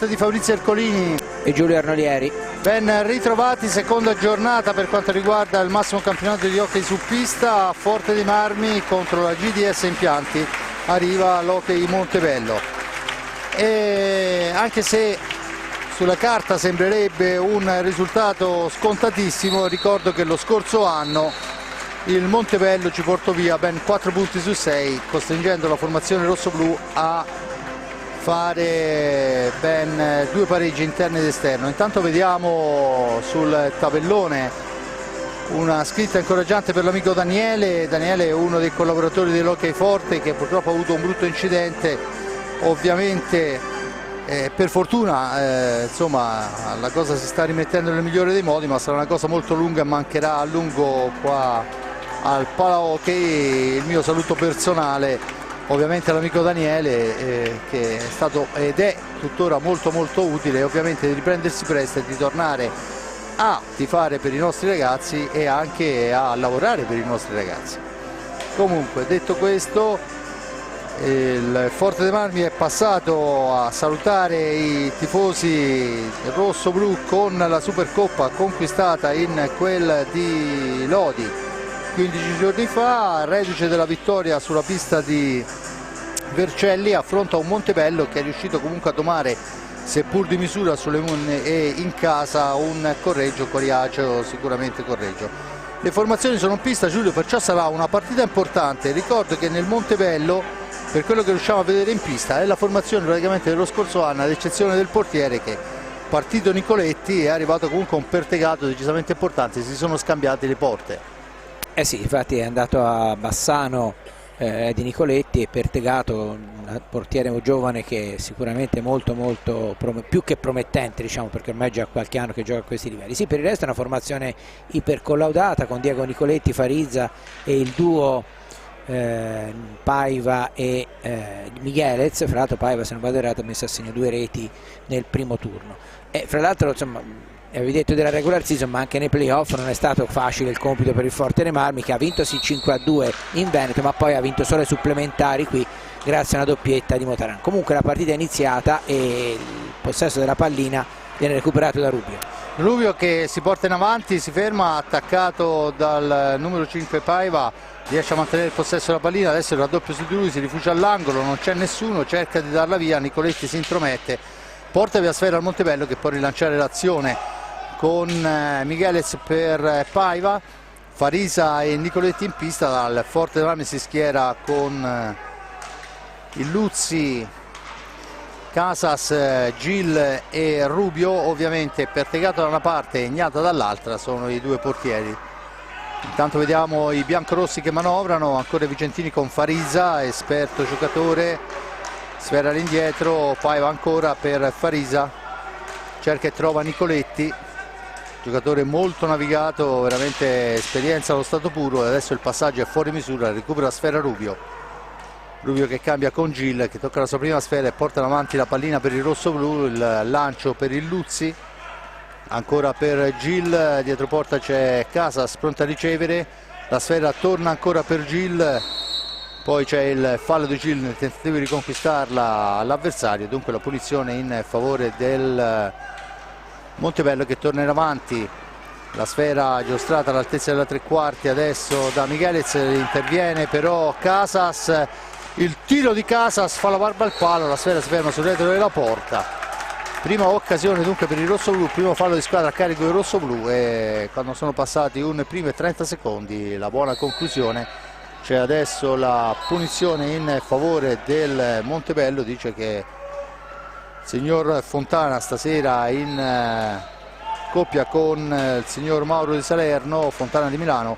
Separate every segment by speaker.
Speaker 1: parte di Fabrizio Ercolini
Speaker 2: e Giulio Arnolieri.
Speaker 1: Ben ritrovati, seconda giornata per quanto riguarda il massimo campionato di hockey su pista. Forte dei Marmi contro la GDS Impianti, arriva l'Hockey Montebello, e anche se sulla carta sembrerebbe un risultato scontatissimo, ricordo che lo scorso anno il Montebello ci portò via ben 4 punti su 6, costringendo la formazione rossoblù a fare ben 2 pareggi interni ed esterno. Intanto vediamo sul tabellone una scritta incoraggiante per l'amico Daniele. Daniele è uno dei collaboratori dell'Hockey Forte che purtroppo ha avuto un brutto incidente, ovviamente per fortuna insomma la cosa si sta rimettendo nel migliore dei modi, ma sarà una cosa molto lunga e mancherà a lungo qua al Pala Hockey. Il mio saluto personale ovviamente all'amico Daniele, che è stato ed è tuttora molto utile, ovviamente di riprendersi presto e di tornare a tifare per i nostri ragazzi e anche a lavorare per i nostri ragazzi. Comunque, detto questo, il Forte dei Marmi è passato a salutare i tifosi rosso-blu con la Supercoppa conquistata in quel di Lodi 15 giorni fa, reduce della vittoria sulla pista di Vercelli. Affronta un Montebello che è riuscito comunque a domare, seppur di misura sulle e in casa, un Correggio coriaceo, sicuramente Correggio. Le formazioni sono in pista, Giulio, perciò sarà una partita importante. Ricordo che nel Montebello, per quello che riusciamo a vedere in pista, è la formazione praticamente dello scorso anno, ad eccezione del portiere che, partito Nicoletti, è arrivato comunque a un pertegato decisamente importante, si sono scambiati le porte.
Speaker 2: Eh sì, infatti è andato a Bassano di Nicoletti e Pertegato, un portiere giovane che sicuramente è molto più che promettente, diciamo, perché ormai già qualche anno che gioca a questi livelli. Sì, per il resto è una formazione ipercollaudata con Diego Nicoletti, Farizza e il duo Paiva e Michelez. Fra l'altro Paiva, se non vado errato, ha messo a segno 2 reti nel primo turno, e fra l'altro insomma avevi detto della regular season, ma anche nei playoff non è stato facile il compito per il Forte dei Marmi, che ha vinto sì 5-2 in Veneto, ma poi ha vinto solo ai supplementari qui grazie a una doppietta di Motaran. Comunque la partita è iniziata e il possesso della pallina viene recuperato da Rubio.
Speaker 1: Rubio che si porta in avanti, si ferma attaccato dal numero 5 Paiva, riesce a mantenere il possesso della pallina, adesso il raddoppio su di lui, si rifugia all'angolo, non c'è nessuno, cerca di darla via, Nicoletti si intromette, porta via sfera al Montebello che può rilanciare l'azione con Michelez per Paiva. Farisa e Nicoletti in pista. Dal Forte dei Marmi si schiera con il Luzzi, Casas, Gil e Rubio, ovviamente Pertegato da una parte e Ignata dall'altra sono i due portieri. Intanto vediamo i biancorossi che manovrano, ancora Vicentini con Farisa, esperto giocatore, sfera all'indietro, Paiva ancora per Farisa, cerca e trova Nicoletti, giocatore molto navigato, veramente esperienza allo stato puro. Adesso il passaggio è fuori misura, recupera la sfera Rubio che cambia con Gil, che tocca la sua prima sfera e porta avanti la pallina per il rossoblù. Il lancio per il Luzzi, ancora per Gil, dietro porta c'è Casas pronta a ricevere, la sfera torna ancora per Gil, poi c'è il fallo di Gil nel tentativo di riconquistarla all'avversario, dunque la punizione in favore del Montebello che torna in avanti. La sfera giostrata all'altezza della tre quarti adesso da Michelez, interviene però Casas, il tiro di Casas fa la barba al palo, la sfera si ferma sul retro della porta. Prima occasione dunque per il rossoblù, primo fallo di squadra a carico del rossoblù, e quando sono passati un primo e 30 secondi la buona conclusione. C'è adesso la punizione in favore del Montebello, dice che signor Fontana stasera in coppia con il signor Mauro di Salerno, Fontana di Milano,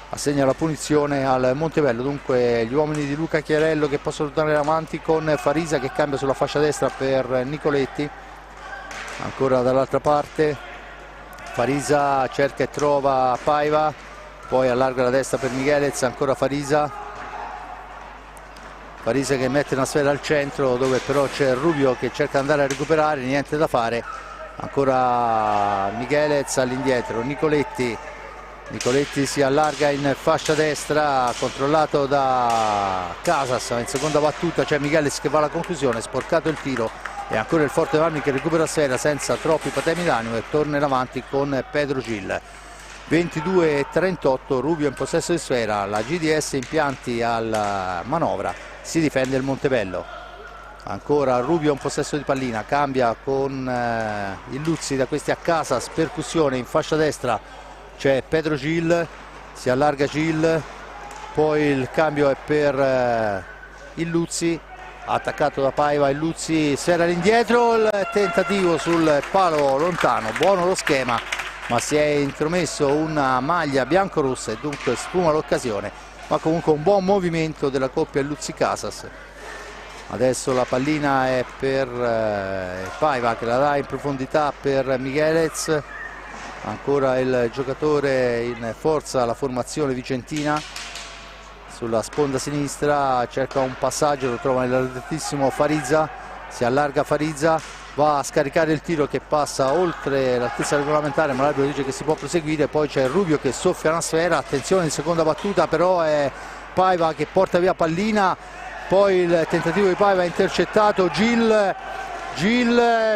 Speaker 1: assegna la punizione al Montebello. Dunque gli uomini di Luca Chiarello che possono tornare avanti con Farisa che cambia sulla fascia destra per Nicoletti, ancora dall'altra parte Farisa cerca e trova Paiva, poi allarga la destra per Michelez, ancora Farisa che mette una sfera al centro dove però c'è Rubio che cerca di andare a recuperare, niente da fare, ancora Michelez all'indietro, Nicoletti si allarga in fascia destra, controllato da Casas, in seconda battuta c'è Michelez che va alla conclusione, sporcato il tiro E ancora il Forte dei Marmi che recupera sfera senza troppi patemi d'animo e torna in avanti con Pedro Gil. 22-38, Rubio in possesso di sfera, la GDS impianti alla manovra, si difende il Montebello. Ancora Rubio in possesso di pallina, cambia con il Luzzi da questi a casa, percussione in fascia destra, c'è Pedro Gil, si allarga Gil, poi il cambio è per il Luzzi, attaccato da Paiva, il Luzzi, sfera all'indietro, il tentativo sul palo lontano, buono lo schema, ma si è intromesso una maglia biancorossa e dunque sfuma l'occasione, ma comunque un buon movimento della coppia Luzzi-Casas. Adesso la pallina è per Paiva che la dà in profondità per Miguelez, ancora il giocatore in forza, la formazione vicentina sulla sponda sinistra, cerca un passaggio, lo trova nell'arretratissimo Farizza, si allarga Farizza, va a scaricare il tiro che passa oltre l'altezza regolamentare, ma l'arbitro dice che si può proseguire. Poi c'è Rubio che soffia una sfera, attenzione in seconda battuta, però è Paiva che porta via pallina, poi il tentativo di Paiva è intercettato, Gil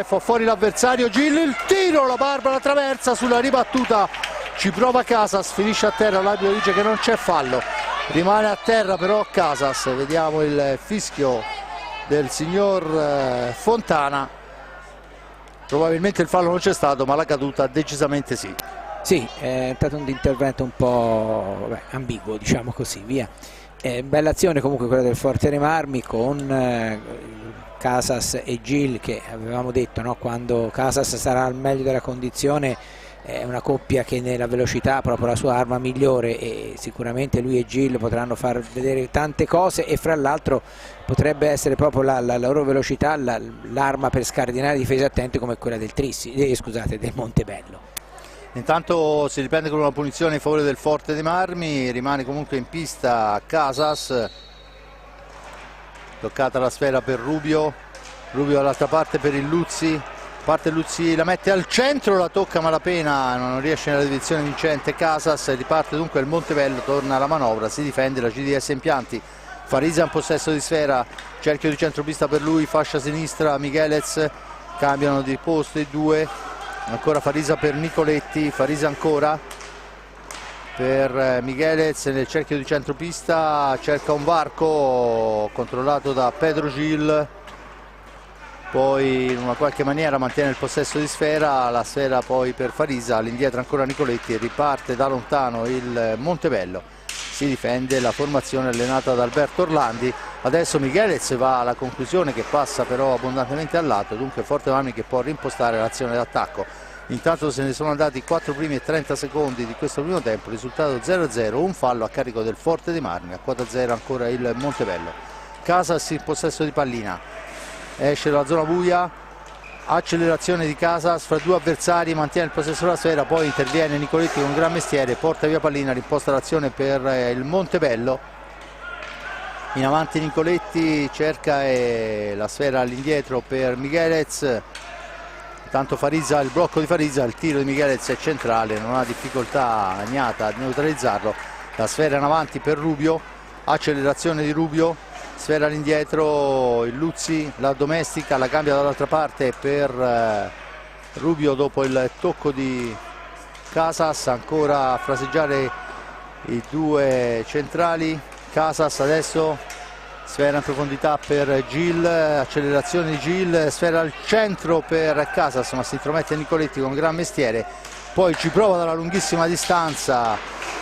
Speaker 1: fa fuori l'avversario, Gil il tiro, la barba la traversa sulla ribattuta, ci prova Casas, finisce a terra, l'arbitro dice che non c'è fallo, rimane a terra però Casas, vediamo il fischio del signor Fontana, probabilmente il fallo non c'è stato ma la caduta decisamente sì.
Speaker 2: Sì, è stato un intervento un po' ambiguo, diciamo così, via. Bella azione comunque quella del Forte dei Marmi con Casas e Gil, che avevamo detto, no? Quando Casas sarà al meglio della condizione è una coppia che nella velocità è proprio la sua arma migliore, e sicuramente lui e Gil potranno far vedere tante cose, e fra l'altro potrebbe essere proprio la loro velocità l'arma per scardinare difese attente come quella del del Montebello.
Speaker 1: Intanto si riprende con una punizione in favore del Forte dei Marmi, rimane comunque in pista Casas, toccata la sfera per Rubio dall'altra parte per il Luzzi, parte Luzzi, la mette al centro, la tocca malapena, non riesce nella direzione vincente Casas, riparte dunque il Montebello, torna alla manovra, si difende la GDS Impianti. Farizza in possesso di sfera, cerchio di centropista per lui, fascia sinistra Miguelez, cambiano di posto i due, ancora Farizza per Nicoletti, Farizza ancora per Miguelez nel cerchio di centropista, cerca un varco controllato da Pedro Gil, poi in una qualche maniera mantiene il possesso di sfera, la sfera poi per Farizza, all'indietro ancora Nicoletti e riparte da lontano il Montebello. Si difende la formazione allenata da Alberto Orlandi. Adesso Miguelez va alla conclusione che passa però abbondantemente al lato, dunque Forte Marmi che può rimpostare l'azione d'attacco. Intanto se ne sono andati 4 primi e 30 secondi di questo primo tempo, risultato 0-0, un fallo a carico del Forte dei Marmi, a quota 0 ancora il Montebello. Casas in possesso di pallina, esce dalla zona buia, accelerazione di Casas fra due avversari, mantiene il possesso della sfera, poi interviene Nicoletti con gran mestiere, porta via pallina, rimposta l'azione per il Montebello. In avanti Nicoletti, cerca la sfera all'indietro per Miguelez, tanto Farizza, il blocco di Farizza, il tiro di Miguelez è centrale, non ha difficoltà Agnata a neutralizzarlo, la sfera in avanti per Rubio, accelerazione di Rubio, sfera all'indietro, il Luzzi la domestica, la cambia dall'altra parte per Rubio dopo il tocco di Casas, ancora a fraseggiare i due centrali. Casas adesso, sfera in profondità per Gil, accelerazione di Gil, sfera al centro per Casas, ma si intromette Nicoletti con gran mestiere, poi ci prova dalla lunghissima distanza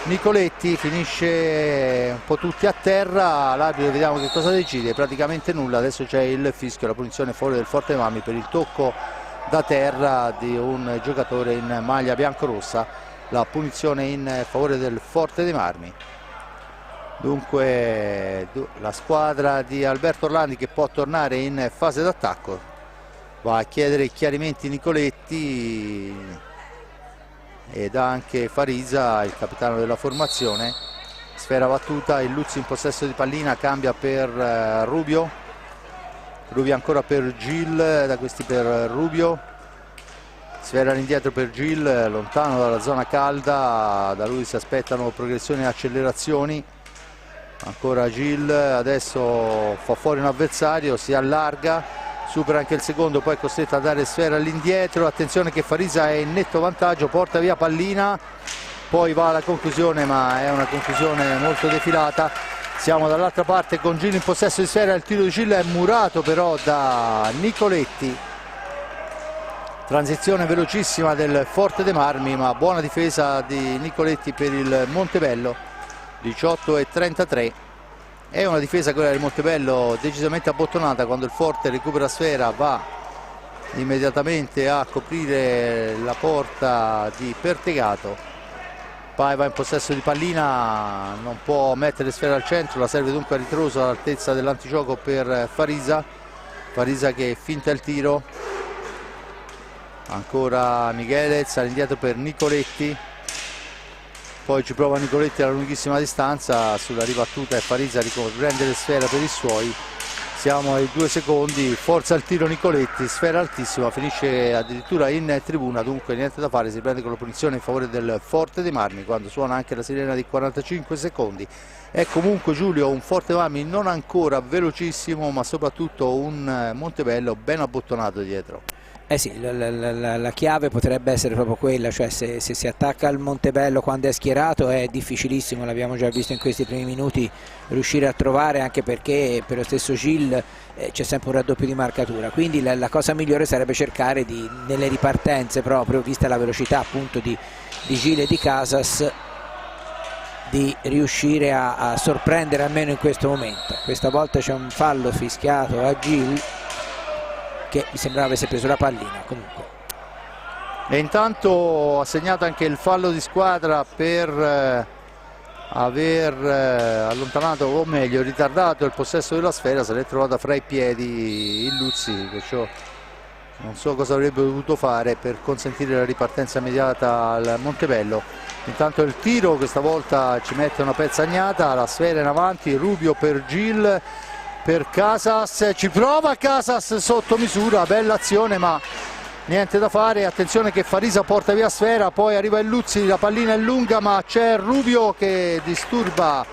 Speaker 1: Nicoletti, finisce un po' tutti a terra, l'arbitro vediamo che cosa decide, praticamente nulla. Adesso c'è il fischio, la punizione fuori del Forte dei Marmi per il tocco da terra di un giocatore in maglia biancorossa, la punizione in favore del Forte dei Marmi. Dunque la squadra di Alberto Orlandi che può tornare in fase d'attacco, va a chiedere chiarimenti Nicoletti ed anche Farizza, il capitano della formazione. Sfera battuta, il Luzzi in possesso di pallina, cambia per Rubio ancora per Gil, da questi per Rubio, sfera all'indietro per Gil, lontano dalla zona calda, da lui si aspettano progressioni e accelerazioni. Ancora Gil, adesso fa fuori un avversario, si allarga, supera anche il secondo, poi è costretto a dare sfera all'indietro. Attenzione che Farisa è in netto vantaggio, porta via pallina, poi va alla conclusione, ma è una conclusione molto defilata. Siamo dall'altra parte con Gil in possesso di sfera, il tiro di Gil è murato però da Nicoletti. Transizione velocissima del Forte dei Marmi, ma buona difesa di Nicoletti per il Montebello. 18-33. È una difesa quella del Montebello decisamente abbottonata. Quando il Forte recupera sfera va immediatamente a coprire la porta di Pertegato. Paiva in possesso di pallina, non può mettere sfera al centro, la serve dunque a ritroso all'altezza dell'antigioco per Farisa. Farisa che finta il tiro. Ancora Miguelez all'indietro per Nicoletti, poi ci prova Nicoletti alla lunghissima distanza, sulla ribattuta e Farisa riprende le sfere per i suoi. Siamo ai 2 secondi, forza il tiro Nicoletti, sfera altissima, finisce addirittura in tribuna, dunque niente da fare, si prende con la punizione in favore del Forte dei Marmi quando suona anche la sirena di 45 secondi. È comunque, Giulio, un Forte dei Marmi non ancora velocissimo, ma soprattutto un Montebello ben abbottonato dietro.
Speaker 2: Eh sì, la chiave potrebbe essere proprio quella, cioè se si attacca al Montebello quando è schierato è difficilissimo, l'abbiamo già visto in questi primi minuti, riuscire a trovare, anche perché per lo stesso Gil c'è sempre un raddoppio di marcatura, quindi la cosa migliore sarebbe cercare nelle ripartenze, proprio vista la velocità appunto di Gil e di Casas, di riuscire a sorprendere almeno in questo momento. Questa volta c'è un fallo fischiato a Gil, che mi sembrava avesse preso la pallina comunque.
Speaker 1: E intanto ha segnato anche il fallo di squadra per aver allontanato, o meglio ritardato il possesso della sfera. Se l'è trovata fra i piedi il Luzzi, perciò non so cosa avrebbe dovuto fare per consentire la ripartenza immediata al Montebello. Intanto il tiro questa volta ci mette una pezzagnata, la sfera in avanti, Rubio per Gil, per Casas, ci prova Casas sotto misura, bella azione ma niente da fare. Attenzione che Farisa porta via sfera, poi arriva il Luzzi, la pallina è lunga ma c'è Rubio che disturba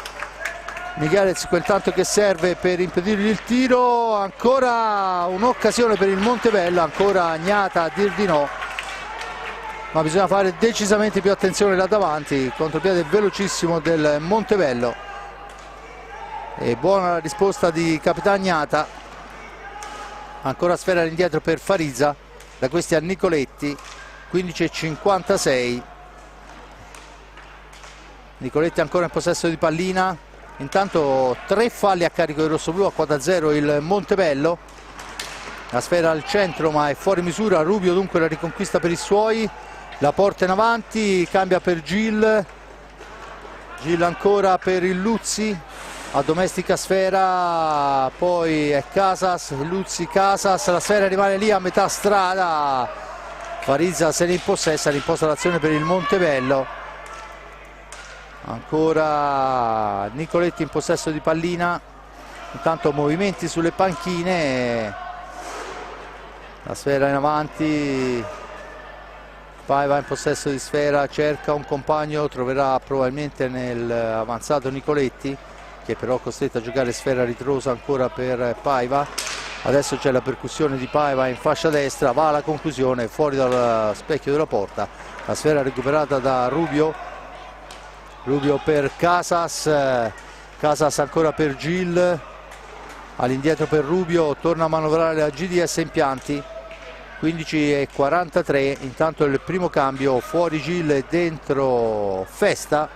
Speaker 1: Miguelez quel tanto che serve per impedirgli il tiro. Ancora un'occasione per il Montebello, ancora Agnata a dir di no, ma bisogna fare decisamente più attenzione là davanti, contropiede velocissimo del Montebello. E buona la risposta di Capitagnata. Ancora sfera all'indietro per Farisa, da questi a Nicoletti. 15:56. Nicoletti ancora in possesso di pallina. Intanto 3 falli a carico del rossoblu, a quota 0 il Montebello. La sfera al centro ma è fuori misura, Rubio dunque la riconquista per i suoi, la porta in avanti, cambia per Gil ancora per il Luzzi, addomestica sfera, poi è Casas, Luzzi, Casas, la sfera rimane lì a metà strada, Farisa se ne impossessa, l'imposta l'azione per il Montebello. Ancora Nicoletti in possesso di pallina, intanto movimenti sulle panchine, la sfera in avanti, Paiva in possesso di sfera, cerca un compagno, troverà probabilmente nell'avanzato Nicoletti, che però è costretto a giocare sfera ritrosa ancora per Paiva. Adesso c'è la percussione di Paiva in fascia destra, va alla conclusione fuori dal specchio della porta, la sfera recuperata da Rubio per Casas, Casas ancora per Gil, all'indietro per Rubio, torna a manovrare la GDS Impianti. 15:43, intanto il primo cambio, fuori Gil e dentro Festa.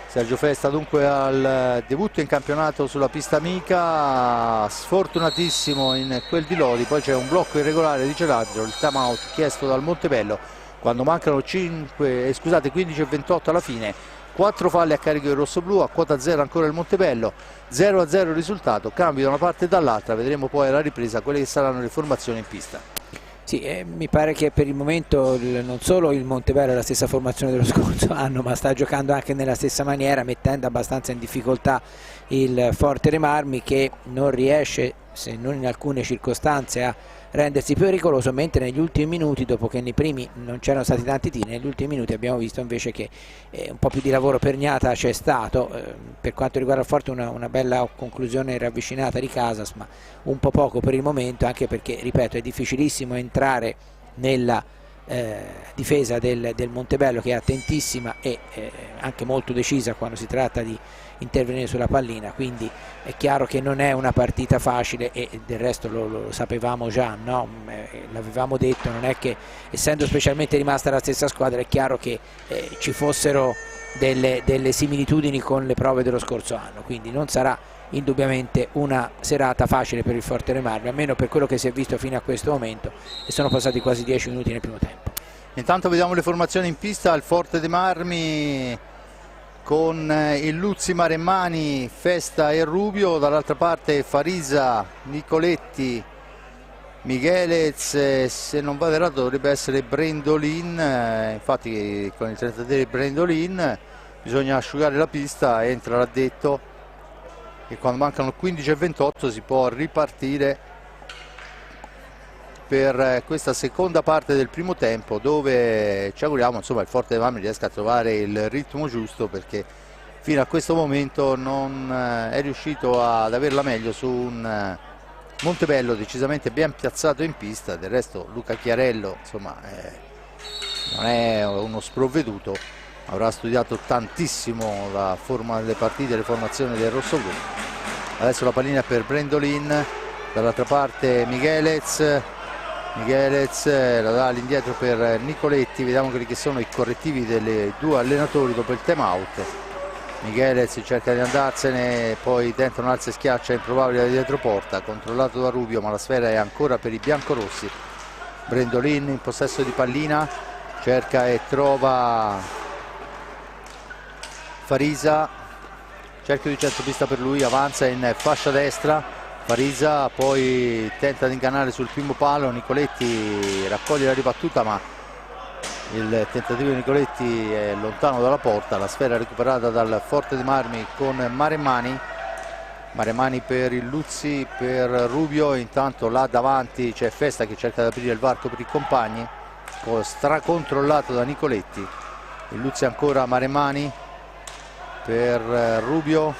Speaker 1: Sergio Festa dunque al debutto in campionato sulla pista amica, sfortunatissimo in quel di Lodi, poi c'è un blocco irregolare di Celaggio, il time out chiesto dal Montebello quando mancano 15:28 alla fine. 4 falli a carico del rossoblu, a quota 0 ancora il Montebello, 0-0 il risultato, cambio da una parte e dall'altra, vedremo poi alla ripresa quelle che saranno le formazioni in pista.
Speaker 2: Sì, mi pare che per il momento non solo il Montebello è la stessa formazione dello scorso anno, ma sta giocando anche nella stessa maniera, mettendo abbastanza in difficoltà il Forte dei Marmi, che non riesce, se non in alcune circostanze, a rendersi pericoloso, mentre negli ultimi minuti, dopo che nei primi non c'erano stati tanti tiri, negli ultimi minuti abbiamo visto invece che un po' più di lavoro per Gnata c'è stato. Per quanto riguarda il Forte una bella conclusione ravvicinata di Casas, ma un po' poco per il momento, anche perché, ripeto, è difficilissimo entrare nella difesa del Montebello, che è attentissima e anche molto decisa quando si tratta di intervenire sulla pallina, quindi è chiaro che non è una partita facile, e del resto lo sapevamo già, no? L'avevamo detto, non è che, essendo specialmente rimasta la stessa squadra, è chiaro che ci fossero delle similitudini con le prove dello scorso anno, quindi non sarà indubbiamente una serata facile per il Forte dei Marmi, almeno per quello che si è visto fino a questo momento, e sono passati quasi 10 minuti nel primo tempo.
Speaker 1: Intanto vediamo le formazioni in pista. Il Forte dei Marmi con il Luzzi, Maremmani, Festa e Rubio, dall'altra parte Farisa, Nicoletti, Michelez, se non vado errato dovrebbe essere Brendolin, infatti con il 33 di Brendolin bisogna asciugare la pista, entra l'addetto, e quando mancano 15 e 28 si può ripartire per questa seconda parte del primo tempo, dove ci auguriamo insomma il Forte dei Marmi riesca a trovare il ritmo giusto, perché fino a questo momento non è riuscito ad averla meglio su un Montebello decisamente ben piazzato in pista. Del resto Luca Chiarello insomma non è uno sprovveduto, avrà studiato tantissimo la forma delle partite, le formazioni del rossoblu. Adesso la pallina per Brendolin, dall'altra parte Michelez la dà all'indietro per Nicoletti. Vediamo quelli che sono i correttivi dei due allenatori dopo il time out. Michelez cerca di andarsene, poi tenta un alza e schiaccia improbabile da dietro porta, controllato da Rubio, ma la sfera è ancora per i biancorossi. Brendolin in possesso di pallina, cerca e trova Farisa, cerchio di centropista per lui, avanza in fascia destra. Farisa poi tenta di ingannare sul primo palo, Nicoletti raccoglie la ribattuta, ma il tentativo di Nicoletti è lontano dalla porta. La sfera recuperata dal Forte dei Marmi con Maremmani per il Luzzi, per Rubio. Intanto là davanti c'è Festa che cerca di aprire il varco per i compagni, stracontrollato da Nicoletti. Il Luzzi ancora, Maremmani per Rubio,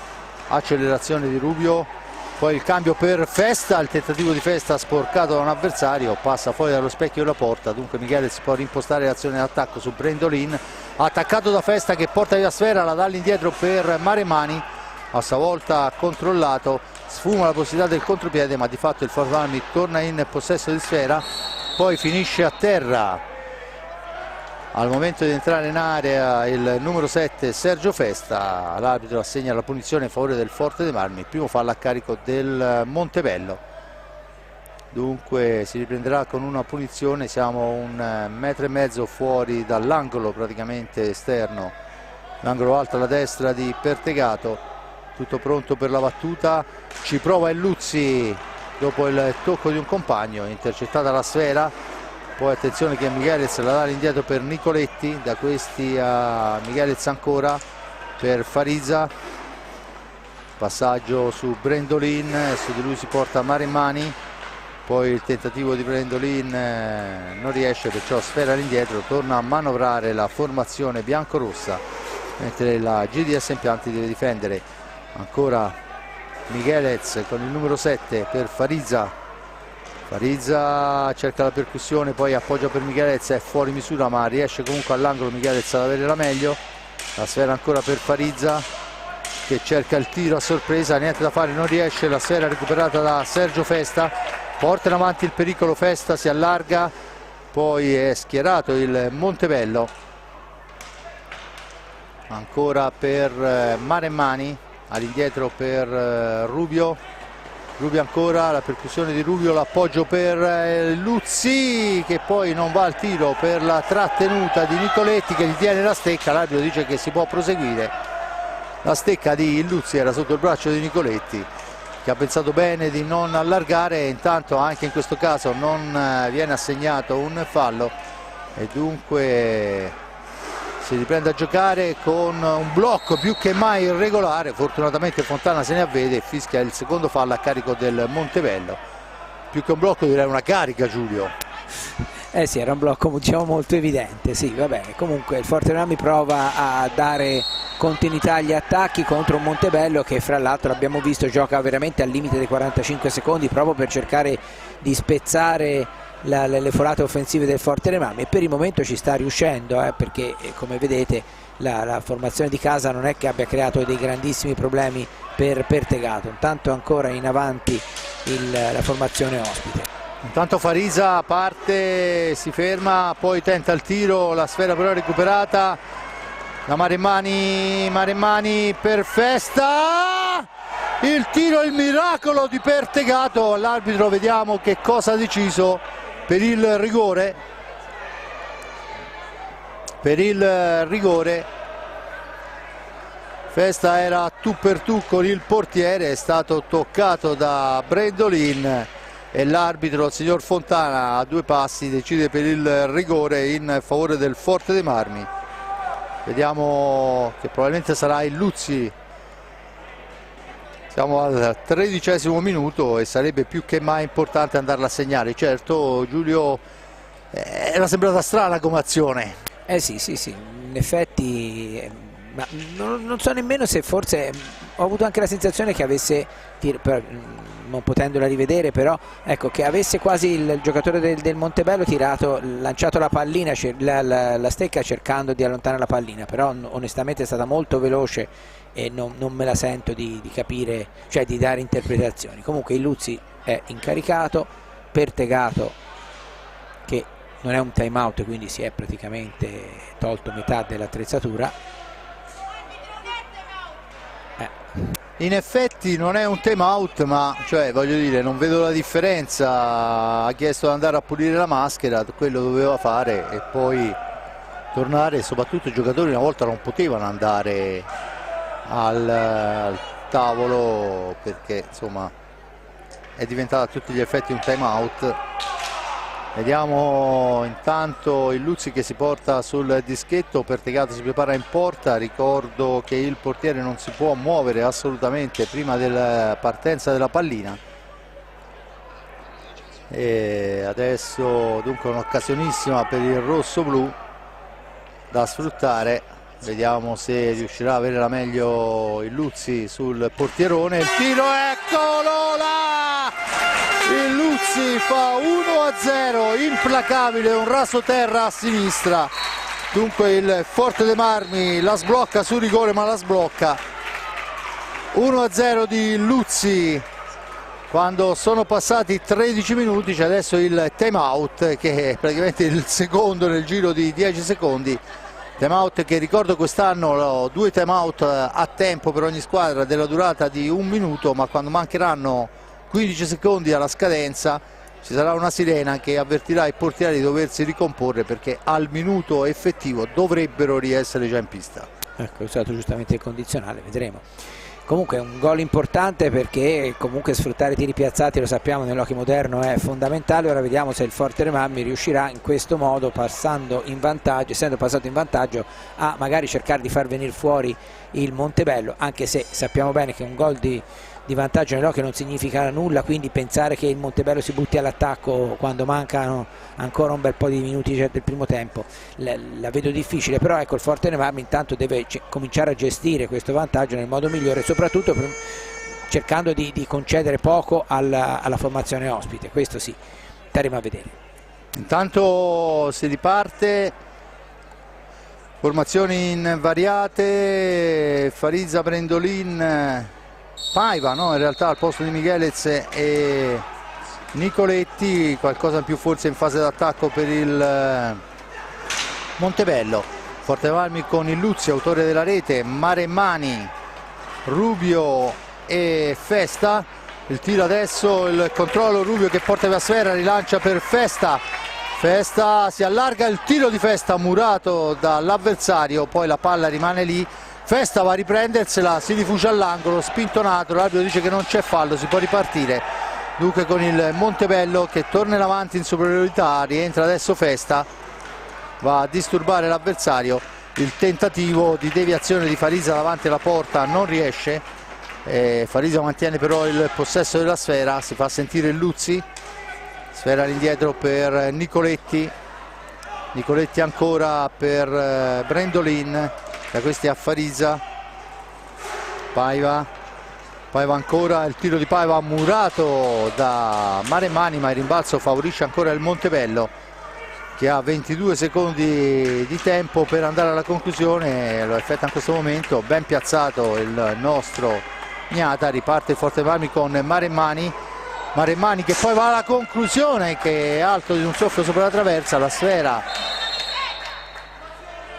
Speaker 1: accelerazione di Rubio, poi il cambio per Festa, il tentativo di Festa sporcato da un avversario, passa fuori dallo specchio della porta. Dunque Michele si può rimpostare l'azione d'attacco su Brendolin, attaccato da Festa che porta via la sfera, la dà all'indietro per Maremmani, a sua volta controllato, sfuma la possibilità del contropiede, ma di fatto il Forte Marmi torna in possesso di sfera, poi finisce a terra al momento di entrare in area il numero 7 Sergio Festa. L'arbitro assegna la punizione in favore del Forte dei Marmi, primo fallo a carico del Montebello. Dunque si riprenderà con una punizione, siamo 1,5 metri fuori dall'angolo praticamente esterno, l'angolo alto alla destra di Pertegato. Tutto pronto per la battuta, ci prova il Luzzi dopo il tocco di un compagno, intercettata la sfera. Poi attenzione che Michelez la dà all'indietro per Nicoletti, da questi a Michelez ancora per Farisa, passaggio su Brendolin, su di lui si porta Maremmani, poi il tentativo di Brendolin non riesce, perciò sfera all'indietro, torna a manovrare la formazione biancorossa, mentre la GDS Impianti deve difendere. Ancora Michelez con il numero 7 per Farisa cerca la percussione, poi appoggia per Michelez, è fuori misura ma riesce comunque all'angolo Michelez ad avere la meglio. La sfera ancora per Farisa che cerca il tiro a sorpresa, niente da fare, non riesce. La sfera recuperata da Sergio Festa, porta in avanti il pericolo, Festa si allarga, poi è schierato il Montebello. Ancora per Maremmani, all'indietro per Rubio ancora, la percussione di Rubio, l'appoggio per Luzzi che poi non va al tiro per la trattenuta di Nicoletti che gli tiene la stecca. L'arbitro dice che si può proseguire. La stecca di Luzzi era sotto il braccio di Nicoletti, che ha pensato bene di non allargare, e intanto anche in questo caso non viene assegnato un fallo e dunque si riprende a giocare con un blocco più che mai irregolare. Fortunatamente Fontana se ne avvede e fischia il secondo fallo a carico del Montebello. più che un blocco direi una carica, Giulio.
Speaker 2: Eh sì, era un blocco diciamo molto evidente, sì, vabbè, comunque il Forte dei Marmi prova a dare continuità agli attacchi contro un Montebello che fra l'altro abbiamo visto gioca veramente al limite dei 45 secondi proprio per cercare di spezzare le folate offensive del Forte dei Marmi, e per il momento ci sta riuscendo, perché come vedete la formazione di casa non è che abbia creato dei grandissimi problemi per Tegato. Intanto ancora in avanti la formazione ospite.
Speaker 1: Intanto Farisa parte, si ferma, poi tenta il tiro, la sfera però è recuperata da Maremmani per Festa, il tiro, il miracolo di Pertegato. L'arbitro vediamo che cosa ha deciso per il rigore. Festa era tu per tu con il portiere, è stato toccato da Brendolin e l'arbitro, il signor Fontana, a 2 passi decide per il rigore in favore del Forte dei Marmi. Vediamo che probabilmente sarà il Luzzi. Siamo al 13° minuto e sarebbe più che mai importante andarla a segnare. Certo, Giulio, era sembrata strana come azione.
Speaker 2: Sì, in effetti, ma non so nemmeno se forse ho avuto anche la sensazione che avesse, non potendola rivedere, però ecco, che avesse quasi il giocatore del Montebello lanciato la pallina, la stecca cercando di allontanare la pallina, però onestamente è stata molto veloce e non me la sento di capire, cioè di dare interpretazioni. Comunque il Luzzi è incaricato, Pertegato che non è un time out, quindi si è praticamente tolto metà dell'attrezzatura.
Speaker 1: In effetti non è un time out, ma cioè, voglio dire, non vedo la differenza. Ha chiesto di andare a pulire la maschera, quello doveva fare, e poi tornare. Soprattutto i giocatori una volta non potevano andare al tavolo perché insomma è diventata a tutti gli effetti un time out. Vediamo intanto il Luzzi che si porta sul dischetto, Pertegato si prepara in porta. Ricordo che il portiere non si può muovere assolutamente prima della partenza della pallina. E adesso dunque un'occasionissima per il rosso-blu da sfruttare. Vediamo se riuscirà a avere la meglio il Luzzi sul portierone. Il tiro, eccolo là! Il Luzzi fa 1-0, implacabile, un rasoterra a sinistra. Dunque il Forte dei Marmi la sblocca su rigore, ma la sblocca. 1-0 di Luzzi quando sono passati 13 minuti. C'è adesso il time out, che è praticamente il secondo nel giro di 10 secondi. Time out che, ricordo, quest'anno 2 time out a tempo per ogni squadra della durata di 1 minuto, ma quando mancheranno 15 secondi alla scadenza ci sarà una sirena che avvertirà i portieri di doversi ricomporre, perché al minuto effettivo dovrebbero riessere già in pista.
Speaker 2: Ecco, è usato giustamente il condizionale, vedremo. Comunque è un gol importante, perché comunque sfruttare i tiri piazzati, lo sappiamo, nell'hockey moderno è fondamentale. Ora vediamo se il Forte dei Marmi riuscirà in questo modo, essendo passato in vantaggio, a magari cercare di far venire fuori il Montebello, anche se sappiamo bene che un gol di vantaggio nell'hockey non significa nulla, quindi pensare che il Montebello si butti all'attacco quando mancano ancora un bel po' di minuti del primo tempo la vedo difficile. Però ecco, il Forte dei Marmi intanto deve cominciare a gestire questo vantaggio nel modo migliore, soprattutto cercando di concedere poco alla formazione ospite. Questo sì, staremo a vedere.
Speaker 1: Intanto si riparte, formazioni invariate, Farisa, Brendolin, Paiva, no? In realtà al posto di Michelez e Nicoletti, qualcosa in più forse in fase d'attacco per il Montebello. Forte dei Marmi con il Luzzi, autore della rete, Maremmani, Rubio e Festa. Il tiro adesso, il controllo, Rubio che porta via sfera, rilancia per Festa. Festa si allarga, il tiro di Festa murato dall'avversario, poi la palla rimane lì. Festa va a riprendersela, si rifugia all'angolo, spintonato, l'arbitro dice che non c'è fallo, si può ripartire. Dunque con il Montebello che torna in avanti in superiorità, rientra adesso Festa, va a disturbare l'avversario. Il tentativo di deviazione di Farisa davanti alla porta non riesce. Farisa mantiene però il possesso della sfera, si fa sentire il Luzzi, sfera all'indietro per Nicoletti, Nicoletti ancora per Brendolin, da questi a Farisa, Paiva ancora, il tiro di Paiva murato da Maremmani, ma il rimbalzo favorisce ancora il Montebello, che ha 22 secondi di tempo per andare alla conclusione. Lo effettua in questo momento, ben piazzato il nostro Gnata, riparte il Fortemarmi con Maremmani che poi va alla conclusione, che è alto di un soffio sopra la traversa, la sfera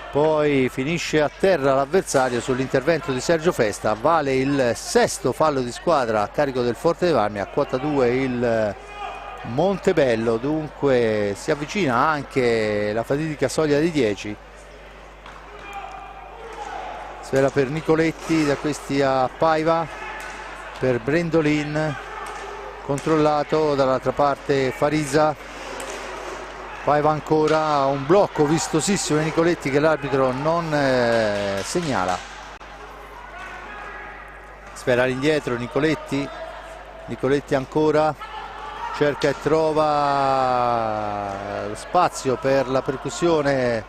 Speaker 1: poi finisce a terra l'avversario sull'intervento di Sergio Festa. Vale il sesto fallo di squadra a carico del Fortemarmi, a quota 2 il Montebello, dunque si avvicina anche la fatidica soglia di 10. Sfera per Nicoletti, da questi a Paiva, per Brendolin, controllato dall'altra parte Farisa, Paiva ancora, un blocco vistosissimo di Nicoletti che l'arbitro non segnala. Sfera all'indietro Nicoletti ancora, cerca e trova spazio per la percussione,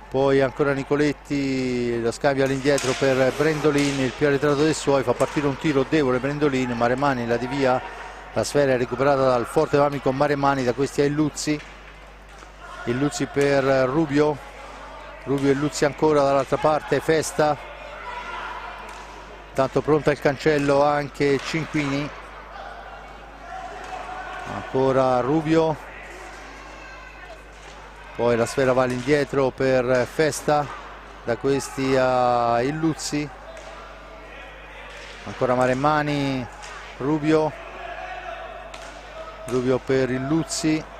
Speaker 1: poi ancora Nicoletti, lo scambio all'indietro per Brendolin, il più arretrato dei suoi, fa partire un tiro debole Brendolin, Maremmani la devia, la sfera è recuperata dal Fortemarmi con Maremmani, da questi a Illuzzi per Rubio e Luzzi ancora, dall'altra parte Festa, tanto pronto al cancello anche Cinquini, ancora Rubio, poi la sfera va all'indietro per Festa, da questi a Illuzzi, ancora Maremmani, Rubio per Illuzzi,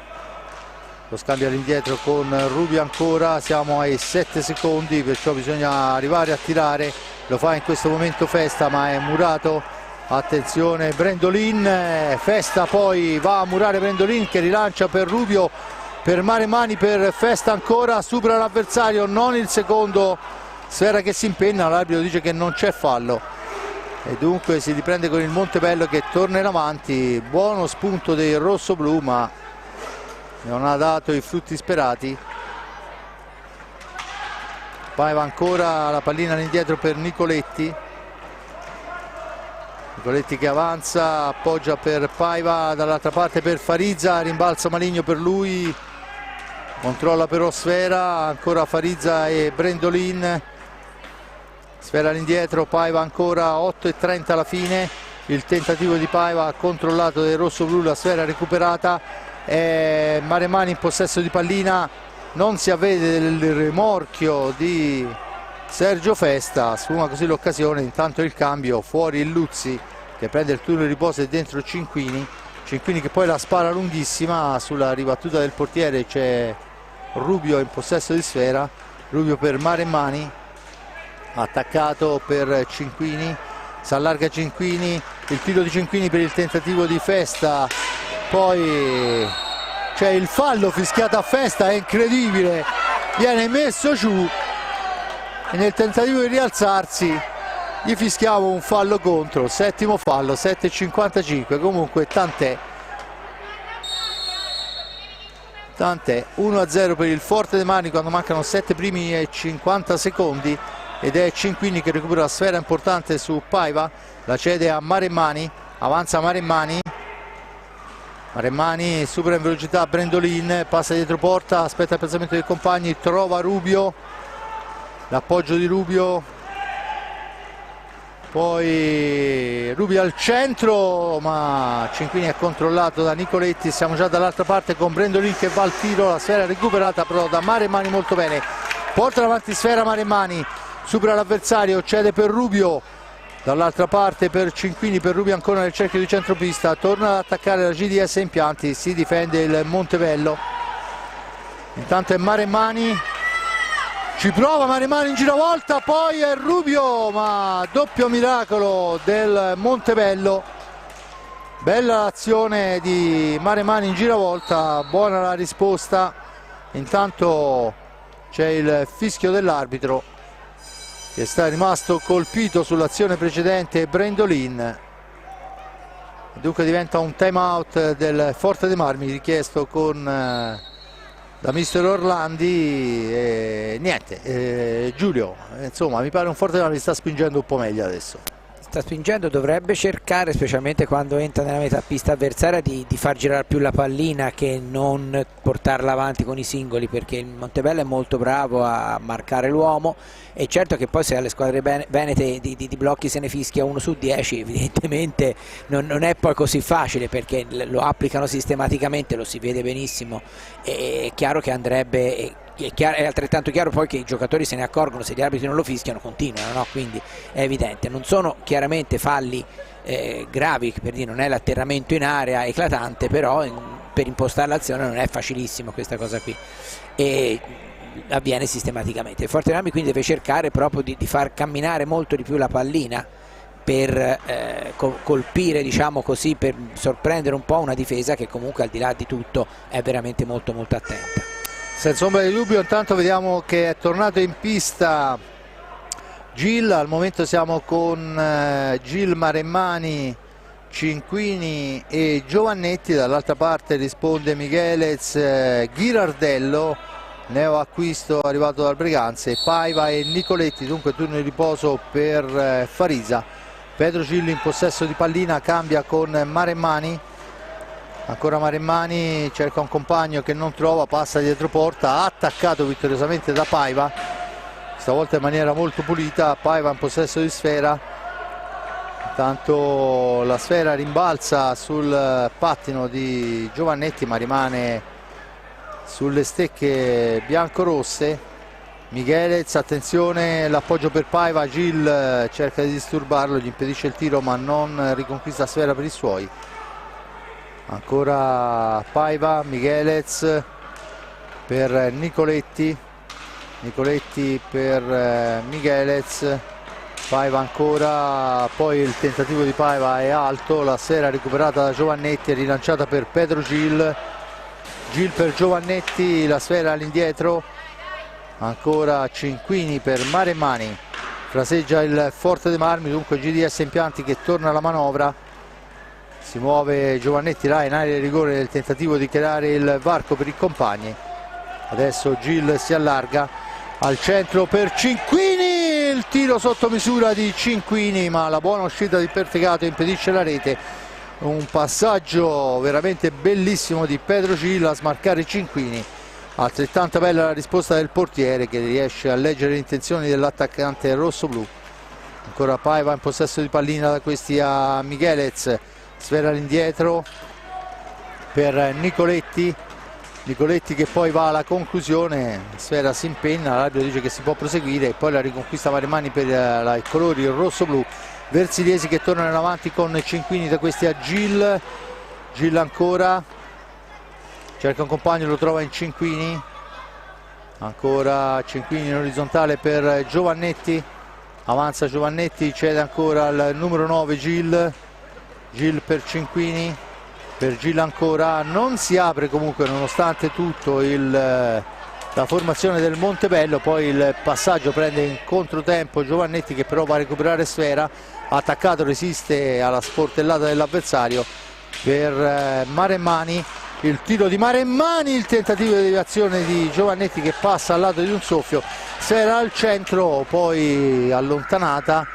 Speaker 1: lo scambio all'indietro con Rubio ancora, siamo ai 7 secondi, perciò bisogna arrivare a tirare, lo fa in questo momento Festa ma è murato, attenzione Brendolin, Festa poi va a murare Brendolin che rilancia per Rubio, per Maremmani, per Festa ancora, supera l'avversario, non il secondo, sfera che si impenna, l'arbitro dice che non c'è fallo e dunque si riprende con il Montebello che torna in avanti. Buono spunto dei rossoblù ma non ha dato i frutti sperati. Paiva ancora, la pallina all'indietro per Nicoletti che avanza, appoggia per Paiva, dall'altra parte per Farizza, rimbalzo maligno per lui, controlla però sfera, ancora Farizza e Brendolin, sfera all'indietro, Paiva ancora, 8:30 alla fine, il tentativo di Paiva controllato dai rossoblù, la sfera recuperata, Maremmani in possesso di pallina, non si avvede il rimorchio di Sergio Festa, sfuma così l'occasione, intanto il cambio, fuori il Luzzi che prende il turno di riposo e dentro Cinquini che poi la spara lunghissima, sulla ribattuta del portiere c'è Rubio in possesso di sfera, Rubio per Maremmani, attaccato per Cinquini, si allarga Cinquini, il tiro di Cinquini per il tentativo di Festa, poi c'è il fallo fischiato a Festa, è incredibile, viene messo giù e nel tentativo di rialzarsi gli fischiamo un fallo contro, settimo fallo, 7:55, comunque tant'è, 1-0 per il Fortemarmi quando mancano 7 primi e 50 secondi ed è Cinquini che recupera la sfera importante su Paiva, la cede a Maremmani, avanza Maremmani, supera in velocità Brendolin, passa dietro porta, aspetta il piazzamento dei compagni, trova Rubio, l'appoggio di Rubio, poi Rubio al centro ma Cinquini è controllato da Nicoletti, siamo già dall'altra parte con Brendolin che va al tiro, la sfera recuperata però da Maremmani molto bene, porta avanti sfera Maremmani, supera l'avversario, cede per Rubio, dall'altra parte per Cinquini, per Rubio ancora nel cerchio di centropista, torna ad attaccare la GDS Impianti, si difende il Montebello, intanto è Maremmani, ci prova Maremmani in giravolta, poi è Rubio ma doppio miracolo del Montebello, bella l'azione di Maremmani in giravolta, buona la risposta, intanto c'è il fischio dell'arbitro che sta rimasto colpito sull'azione precedente Brendolin Dunque diventa un time out del Forte dei Marmi richiesto da mister Orlandi e niente, Giulio, insomma mi pare un Forte dei Marmi sta spingendo un po' meglio adesso.
Speaker 2: Sta spingendo, dovrebbe cercare, specialmente quando entra nella metà pista avversaria, di far girare più la pallina che non portarla avanti con i singoli, perché il Montebello è molto bravo a marcare l'uomo, e certo che poi se alle squadre venete di blocchi se ne fischia 1 su 10, evidentemente non è poi così facile, perché lo applicano sistematicamente, lo si vede benissimo. È chiaro che andrebbe... È altrettanto chiaro poi che i giocatori se ne accorgono, se gli arbitri non lo fischiano continuano, no? Quindi è evidente, non sono chiaramente falli gravi, per dire non è l'atterramento in area eclatante, però per impostare l'azione non è facilissimo questa cosa qui, e avviene sistematicamente. Il Forte dei Marmi quindi deve cercare proprio di far camminare molto di più la pallina per colpire, diciamo così, per sorprendere un po' una difesa che comunque al di là di tutto è veramente molto molto attenta.
Speaker 1: Senza ombra di dubbio. Intanto vediamo che è tornato in pista Gil, al momento siamo con Gil, Maremmani, Cinquini e Giovannetti, dall'altra parte risponde Michelez, Ghirardello, neo acquisto arrivato dal Breganze, Paiva e Nicoletti. Dunque turno di riposo per Farisa. Pedro Gil in possesso di pallina, cambia con Maremmani. Ancora Maremmani, cerca un compagno che non trova, passa dietro porta, attaccato vittoriosamente da Paiva, stavolta in maniera molto pulita. Paiva in possesso di sfera, intanto la sfera rimbalza sul pattino di Giovannetti ma rimane sulle stecche biancorosse. Michelez, attenzione, l'appoggio per Paiva, Gil cerca di disturbarlo, gli impedisce il tiro ma non riconquista la sfera per i suoi. Ancora Paiva, Michelez per Nicoletti, Nicoletti per Michelez, Paiva ancora, poi il tentativo di Paiva è alto, la sfera recuperata da Giovannetti e rilanciata per Pedro Gil, Gil per Giovannetti, la sfera all'indietro, ancora Cinquini per Maremmani, fraseggia il Forte dei Marmi, dunque GDS Impianti che torna alla manovra. Si muove Giovannetti là in area di rigore nel tentativo di creare il varco per i compagni. Adesso Gil si allarga al centro per Cinquini, il tiro sotto misura di Cinquini ma la buona uscita di Pertegato impedisce la rete. Un passaggio veramente bellissimo di Pedro Gil a smarcare Cinquini. Altrettanto bella la risposta del portiere che riesce a leggere le intenzioni dell'attaccante rossoblu. Ancora Paiva in possesso di pallina, da questi a Michelez. Sfera all'indietro per Nicoletti, Nicoletti che poi va alla conclusione, sfera si impenna, l'arbitro dice che si può proseguire e poi la riconquista Maremmani per i colori rosso-blu. Versiliesi che tornano in avanti con Cinquini, da questi a Gil, Gil ancora, cerca un compagno, lo trova in Cinquini, ancora Cinquini in orizzontale per Giovannetti, avanza Giovannetti, cede ancora al numero 9 Gil, Gil per Cinquini, per Gil ancora, non si apre comunque nonostante tutto la formazione del Montebello, poi il passaggio prende in controtempo Giovannetti che però va a recuperare sfera, attaccato, resiste alla sportellata dell'avversario per Maremmani, il tiro di Maremmani, il tentativo di deviazione di Giovannetti che passa al lato di un soffio, sfera al centro poi allontanata.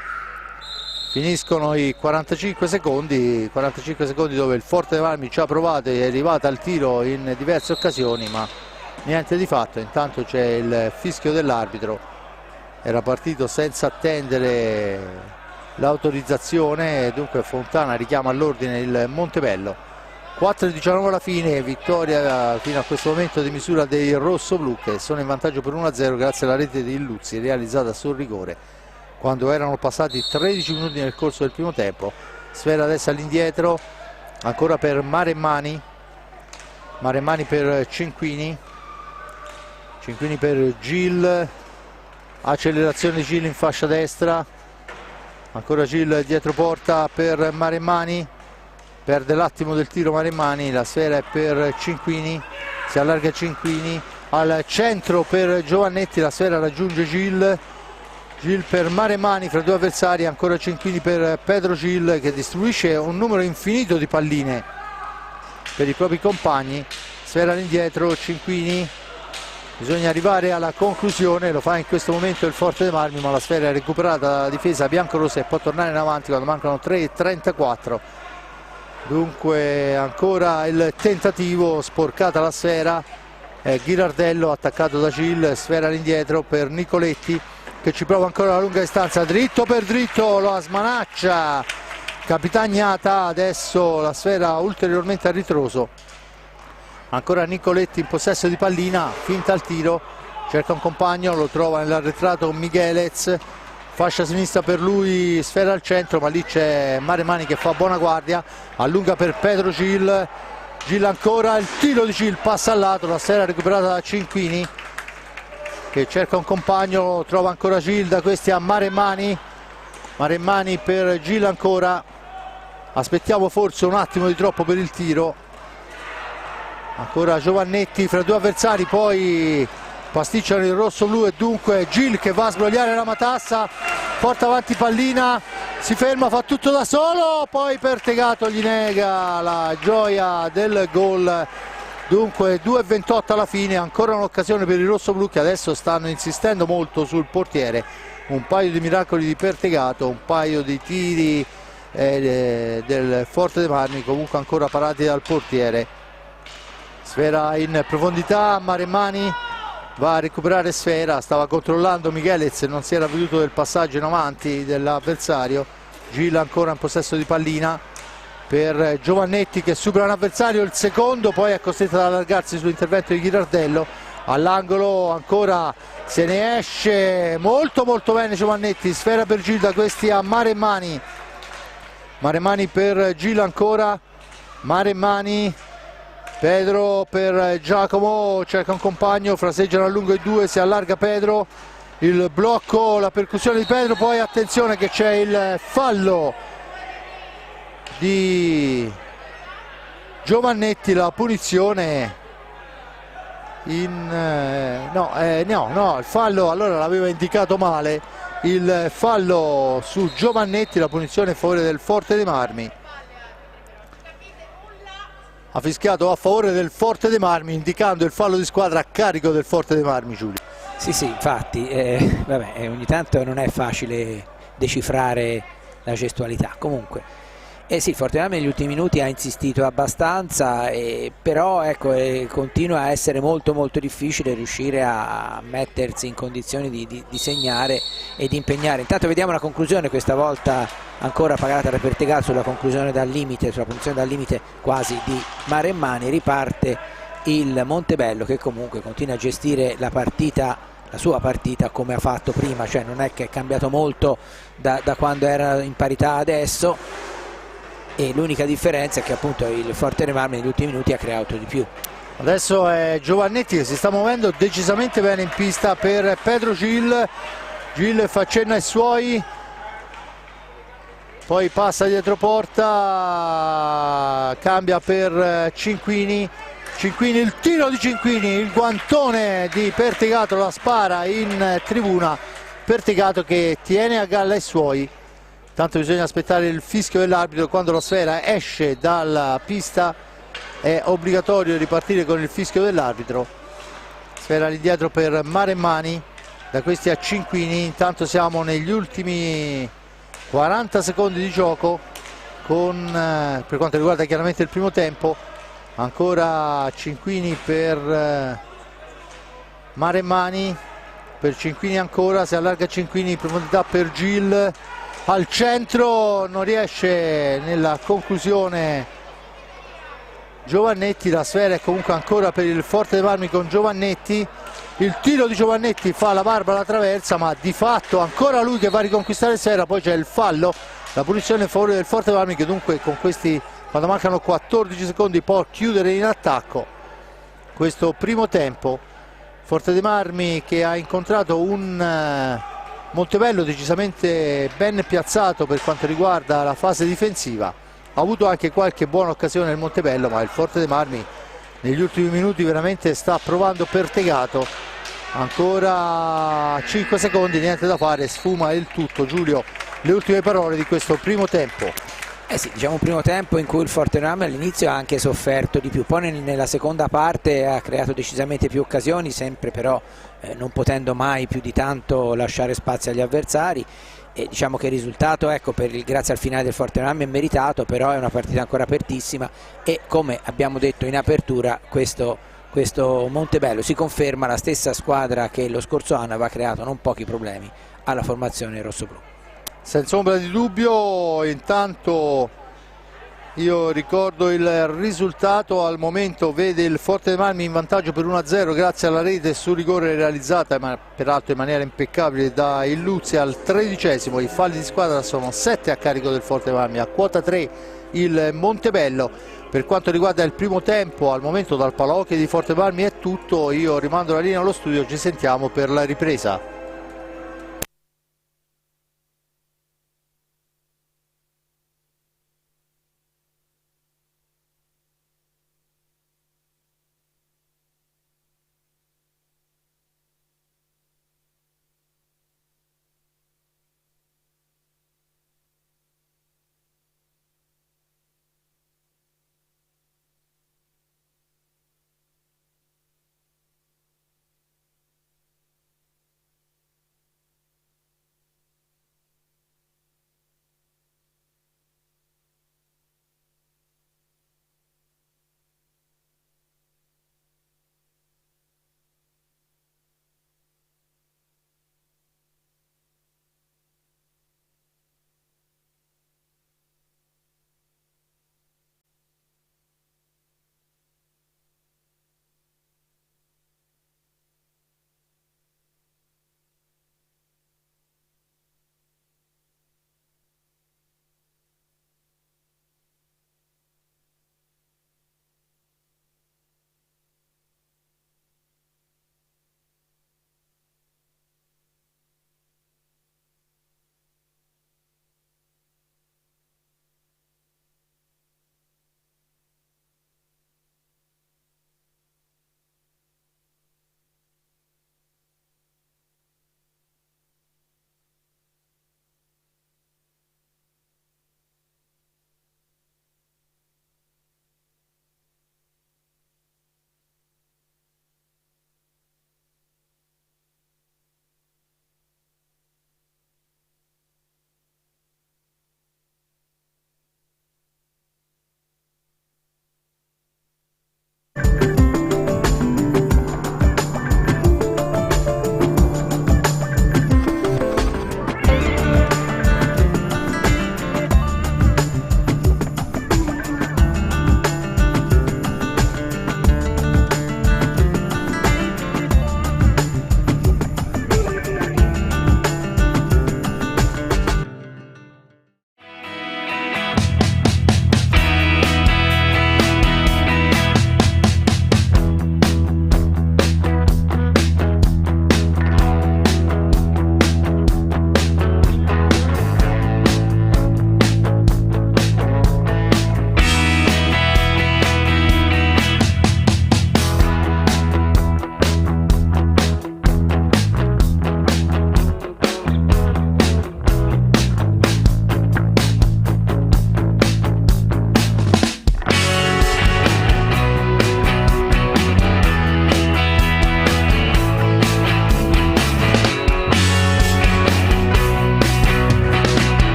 Speaker 1: Finiscono i 45 secondi dove il Forte dei Marmi ci ha provato e è arrivata al tiro in diverse occasioni ma niente di fatto. Intanto c'è il fischio dell'arbitro, era partito senza attendere l'autorizzazione e dunque Fontana richiama all'ordine il Montebello. 4:19 alla fine, vittoria fino a questo momento di misura dei rossoblu che sono in vantaggio per 1-0 grazie alla rete di Illuzzi realizzata sul rigore quando erano passati 13 minuti nel corso del primo tempo. Sfera adesso all'indietro, ancora per Maremmani, Maremmani per Cinquini, Cinquini per Gil, accelerazione di Gil in fascia destra, ancora Gil dietro porta per Maremmani, perde l'attimo del tiro Maremmani, la sfera è per Cinquini, si allarga Cinquini, al centro per Giovannetti, la sfera raggiunge Gil, Gil per Maremmani fra due avversari, ancora Cinquini per Pedro Gil che distribuisce un numero infinito di palline per i propri compagni. Sfera all'indietro, Cinquini, bisogna arrivare alla conclusione, lo fa in questo momento il Forte dei Marmi, ma la sfera è recuperata dalla difesa biancorossa e può tornare in avanti quando mancano 3:34. Dunque ancora il tentativo, sporcata la sfera, Ghirardello attaccato da Gil, sfera all'indietro per Nicoletti che ci prova ancora la lunga distanza, dritto per dritto, lo smanaccia Capitagnata, adesso la sfera ulteriormente a ritroso, ancora Nicoletti in possesso di pallina, finta al tiro, cerca un compagno, lo trova nell'arretrato Miguelez, fascia sinistra per lui, sfera al centro, ma lì c'è Maremmani che fa buona guardia, allunga per Pedro Gil, Gil ancora, il tiro di Gil passa al lato, la sfera recuperata da Cinquini che cerca un compagno, trova ancora Gil, da questi a Maremmani, Maremmani per Gil ancora, aspettiamo forse un attimo di troppo per il tiro, ancora Giovannetti fra due avversari, poi pasticciano il rosso-blu e dunque Gil che va a sbrogliare la matassa, porta avanti pallina, si ferma, fa tutto da solo, poi Pertegato gli nega la gioia del gol. Dunque 2:28 alla fine, ancora un'occasione per i rossoblu che adesso stanno insistendo molto sul portiere, un paio di miracoli di Pertegato, un paio di tiri del Forte dei Marmi comunque ancora parati dal portiere. Sfera in profondità, Maremmani va a recuperare sfera, stava controllando Miguelez, non si era veduto del passaggio in avanti dell'avversario. Gil ancora in possesso di pallina per Giovannetti che supera un avversario, il secondo, poi è costretto ad allargarsi sull'intervento di Ghirardello, all'angolo ancora se ne esce molto bene Giovannetti, sfera per Gil, da questi a Maremmani, Maremmani per Gil ancora, Maremmani, Pedro per Giacomo, cerca un compagno, fraseggiano a lungo i due, si allarga Pedro, il blocco, la percussione di Pedro, poi attenzione che c'è il fallo di Giovannetti, la punizione no, il fallo, allora l'aveva indicato male, il fallo su Giovannetti, la punizione a favore del Forte dei Marmi, ha fischiato a favore del Forte dei Marmi indicando il fallo di squadra a carico del Forte dei Marmi. Giulio.
Speaker 2: Sì, infatti vabbè, ogni tanto non è facile decifrare la gestualità, comunque sì, Forte dei Marmi negli ultimi minuti ha insistito abbastanza, però ecco, continua a essere molto difficile riuscire a mettersi in condizioni di segnare e di impegnare. Intanto vediamo la conclusione, questa volta ancora pagata da Pertegato sulla conclusione dal limite, sulla punizione dal limite quasi di Maremmani. Riparte il Montebello che comunque continua a gestire la partita, la sua partita come ha fatto prima, cioè non è che è cambiato molto da quando era in parità adesso, e l'unica differenza è che appunto il Forte dei Marmi negli ultimi minuti ha creato di più.
Speaker 1: Adesso è Giovannetti che si sta muovendo decisamente bene in pista per Pedro Gil, Gil fa cenno ai suoi, poi passa dietro porta, cambia per Cinquini, il tiro di Cinquini, il guantone di Pertegato, la spara in tribuna, Pertegato che tiene a galla i suoi. Tanto bisogna aspettare il fischio dell'arbitro, quando la sfera esce dalla pista è obbligatorio ripartire con il fischio dell'arbitro. Sfera all'indietro per Maremmani, da questi a Cinquini, intanto siamo negli ultimi 40 secondi di gioco per quanto riguarda chiaramente il primo tempo, ancora Cinquini per Maremmani, per Cinquini ancora, si allarga Cinquini in profondità per Gil, al centro non riesce nella conclusione Giovannetti, la sfera è comunque ancora per il Forte dei Marmi con Giovannetti, il tiro di Giovannetti fa la barba alla traversa, ma di fatto ancora lui che va a riconquistare sfera, poi c'è il fallo, la punizione in favore del Forte dei Marmi che dunque con questi, quando mancano 14 secondi, può chiudere in attacco questo primo tempo. Forte dei Marmi che ha incontrato un Montebello decisamente ben piazzato per quanto riguarda la fase difensiva, ha avuto anche qualche buona occasione il Montebello, ma il Forte dei Marmi negli ultimi minuti veramente sta provando Pertegato Ancora 5 secondi, niente da fare, sfuma il tutto. Giulio, le ultime parole di questo primo tempo.
Speaker 2: Sì, diciamo un primo tempo in cui il Fortename all'inizio ha anche sofferto di più, poi nella seconda parte ha creato decisamente più occasioni, sempre però non potendo mai più di tanto lasciare spazio agli avversari. E diciamo che il risultato, ecco, grazie al finale del Fortename è meritato, però è una partita ancora apertissima e come abbiamo detto in apertura questo Montebello si conferma la stessa squadra che lo scorso anno aveva creato non pochi problemi alla formazione rossoblù.
Speaker 1: Senza ombra di dubbio, intanto io ricordo il risultato. Al momento vede il Forte dei Marmi in vantaggio per 1-0 grazie alla rete su rigore realizzata, ma peraltro in maniera impeccabile, da Illuzzi al 13esimo. I falli di squadra sono 7 a carico del Forte dei Marmi, a quota 3 il Montebello. Per quanto riguarda il primo tempo, al momento dal Palaocchi di Forte dei Marmi è tutto. Io rimando la linea allo studio, ci sentiamo per la ripresa.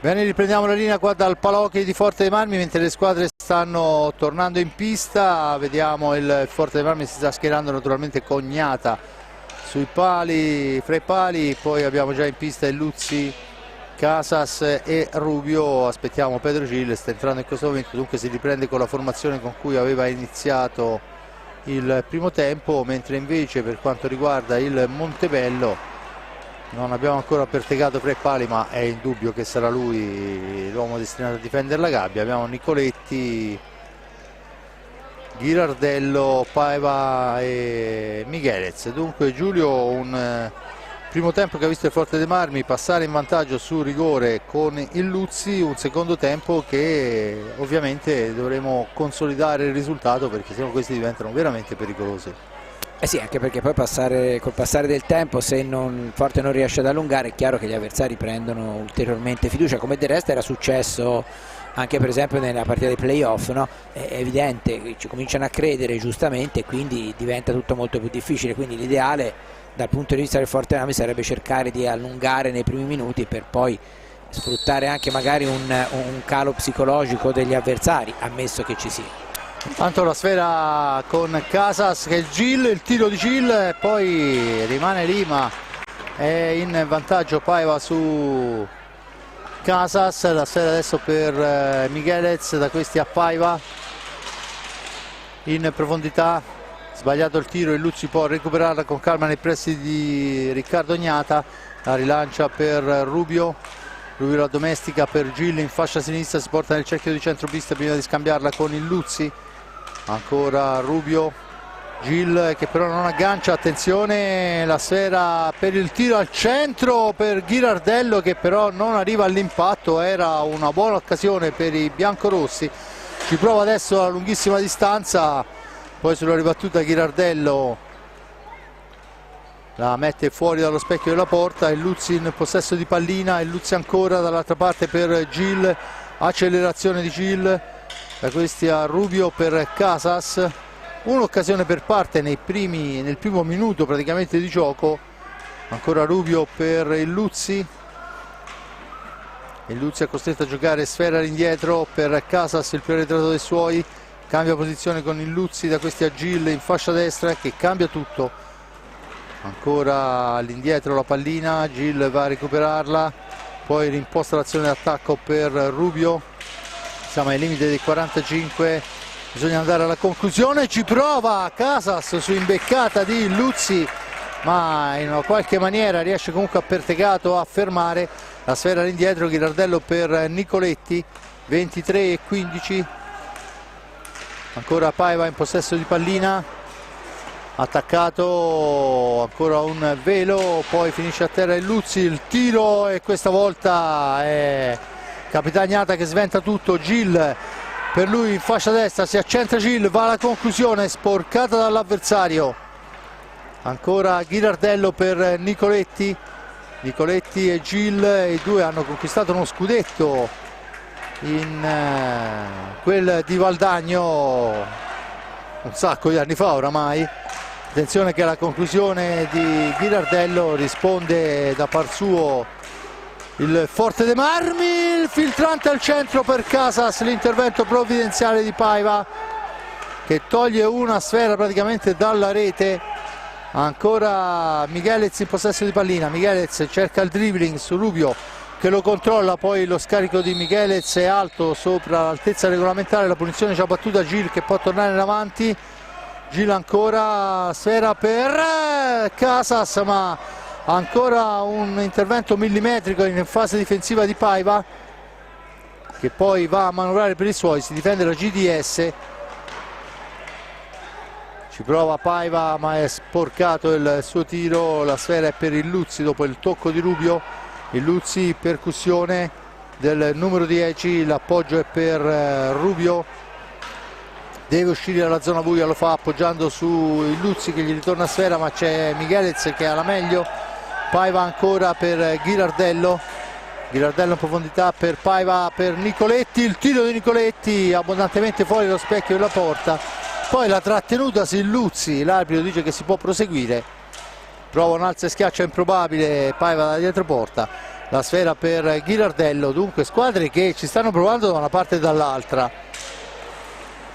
Speaker 1: Bene, riprendiamo la linea qua dal Palocchi di Forte dei Marmi mentre le squadre stanno tornando in pista. Vediamo il Forte dei Marmi si sta schierando naturalmente Cognata sui pali, fra i pali, poi abbiamo già in pista il Luzzi, Casas e Rubio. Aspettiamo Pedro Gil, sta entrando in questo momento, dunque si riprende con la formazione con cui aveva iniziato il primo tempo, mentre invece per quanto riguarda il Montebello non abbiamo ancora pertegato fra i pali, ma è indubbio che sarà lui l'uomo destinato a difendere la gabbia. Abbiamo Nicoletti, Ghirardello, Paiva e Miguelez. Dunque Giulio, un primo tempo che ha visto il Forte dei Marmi passare in vantaggio su rigore con il Luzzi, un secondo tempo che ovviamente dovremo consolidare il risultato, perché sennò questi diventano veramente pericolosi.
Speaker 2: Eh sì, anche perché poi col passare del tempo, se il Forte non riesce ad allungare, è chiaro che gli avversari prendono ulteriormente fiducia, come del resto era successo anche per esempio nella partita dei playoff, no? È evidente, ci cominciano a credere giustamente, quindi diventa tutto molto più difficile. Quindi l'ideale dal punto di vista del Forte Nami sarebbe cercare di allungare nei primi minuti per poi sfruttare anche magari un calo psicologico degli avversari, ammesso che ci sia.
Speaker 1: Intanto la sfera con Casas che è Gil, il tiro di Gil, poi rimane lì ma è in vantaggio Paiva su Casas. La sfera adesso per Miguelez, da questi a Paiva in profondità, sbagliato il tiro, il Luzzi può recuperarla con calma nei pressi di Riccardo Gnata, la rilancia per Rubio, Rubio la domestica per Gil in fascia sinistra, si porta nel cerchio di centropista prima di scambiarla con il Luzzi. Ancora Rubio, Gil che però non aggancia, attenzione la sfera per il tiro al centro per Ghirardello che però non arriva all'impatto, era una buona occasione per i biancorossi. Ci prova adesso la lunghissima distanza, poi sulla ribattuta Ghirardello la mette fuori dallo specchio della porta, il Luzzi in possesso di pallina, il Luzzi ancora dall'altra parte per Gil, accelerazione di Gil, da questi a Rubio per Casas, un'occasione per parte nel primo minuto praticamente di gioco. Ancora Rubio per il Luzzi è costretto a giocare sfera all'indietro per Casas, il più arretrato dei suoi, cambia posizione con il Luzzi, da questi a Gil in fascia destra che cambia tutto. Ancora all'indietro la pallina, Gil va a recuperarla, poi rimposta l'azione d'attacco per Rubio. Siamo ai limiti dei 45, bisogna andare alla conclusione, ci prova Casas su imbeccata di Luzzi, ma in una qualche maniera riesce comunque a pertegato a fermare la sfera all'indietro. Ghirardello per Nicoletti, 23-15, ancora Paiva in possesso di pallina, attaccato, ancora un velo, poi finisce a terra il Luzzi, il tiro e questa volta è Capitagnata che sventa tutto. Gil per lui in fascia destra, si accentra Gil, va alla conclusione, sporcata dall'avversario. Ancora Ghirardello per Nicoletti e Gil, i due hanno conquistato uno scudetto in quel di Valdagno un sacco di anni fa oramai. Attenzione che alla conclusione di Ghirardello risponde da par suo il Forte dei Marmi, il filtrante al centro per Casas, l'intervento provvidenziale di Paiva che toglie una sfera praticamente dalla rete. Ancora Miguelez in possesso di pallina, Miguelez cerca il dribbling su Rubio che lo controlla, poi lo scarico di Miguelez è alto sopra l'altezza regolamentare, la punizione ci ha battuta Gil che può tornare in avanti. Gil ancora, sfera per Casas, ma ancora un intervento millimetrico in fase difensiva di Paiva che poi va a manovrare per i suoi, si difende la GDS, ci prova Paiva ma è sporcato il suo tiro, la sfera è per il Luzzi dopo il tocco di Rubio, il Luzzi percussione del numero 10, l'appoggio è per Rubio, deve uscire dalla zona buia, lo fa appoggiando su il Luzzi che gli ritorna a sfera ma c'è Miguelez che ha la meglio. Paiva ancora per Ghirardello in profondità per Paiva per Nicoletti, il tiro di Nicoletti abbondantemente fuori dallo specchio della porta, poi la trattenutasi il Luzzi, l'arbitro dice che si può proseguire, prova un alza e schiaccia improbabile Paiva da dietro porta, la sfera per Ghirardello. Dunque squadre che ci stanno provando da una parte e dall'altra.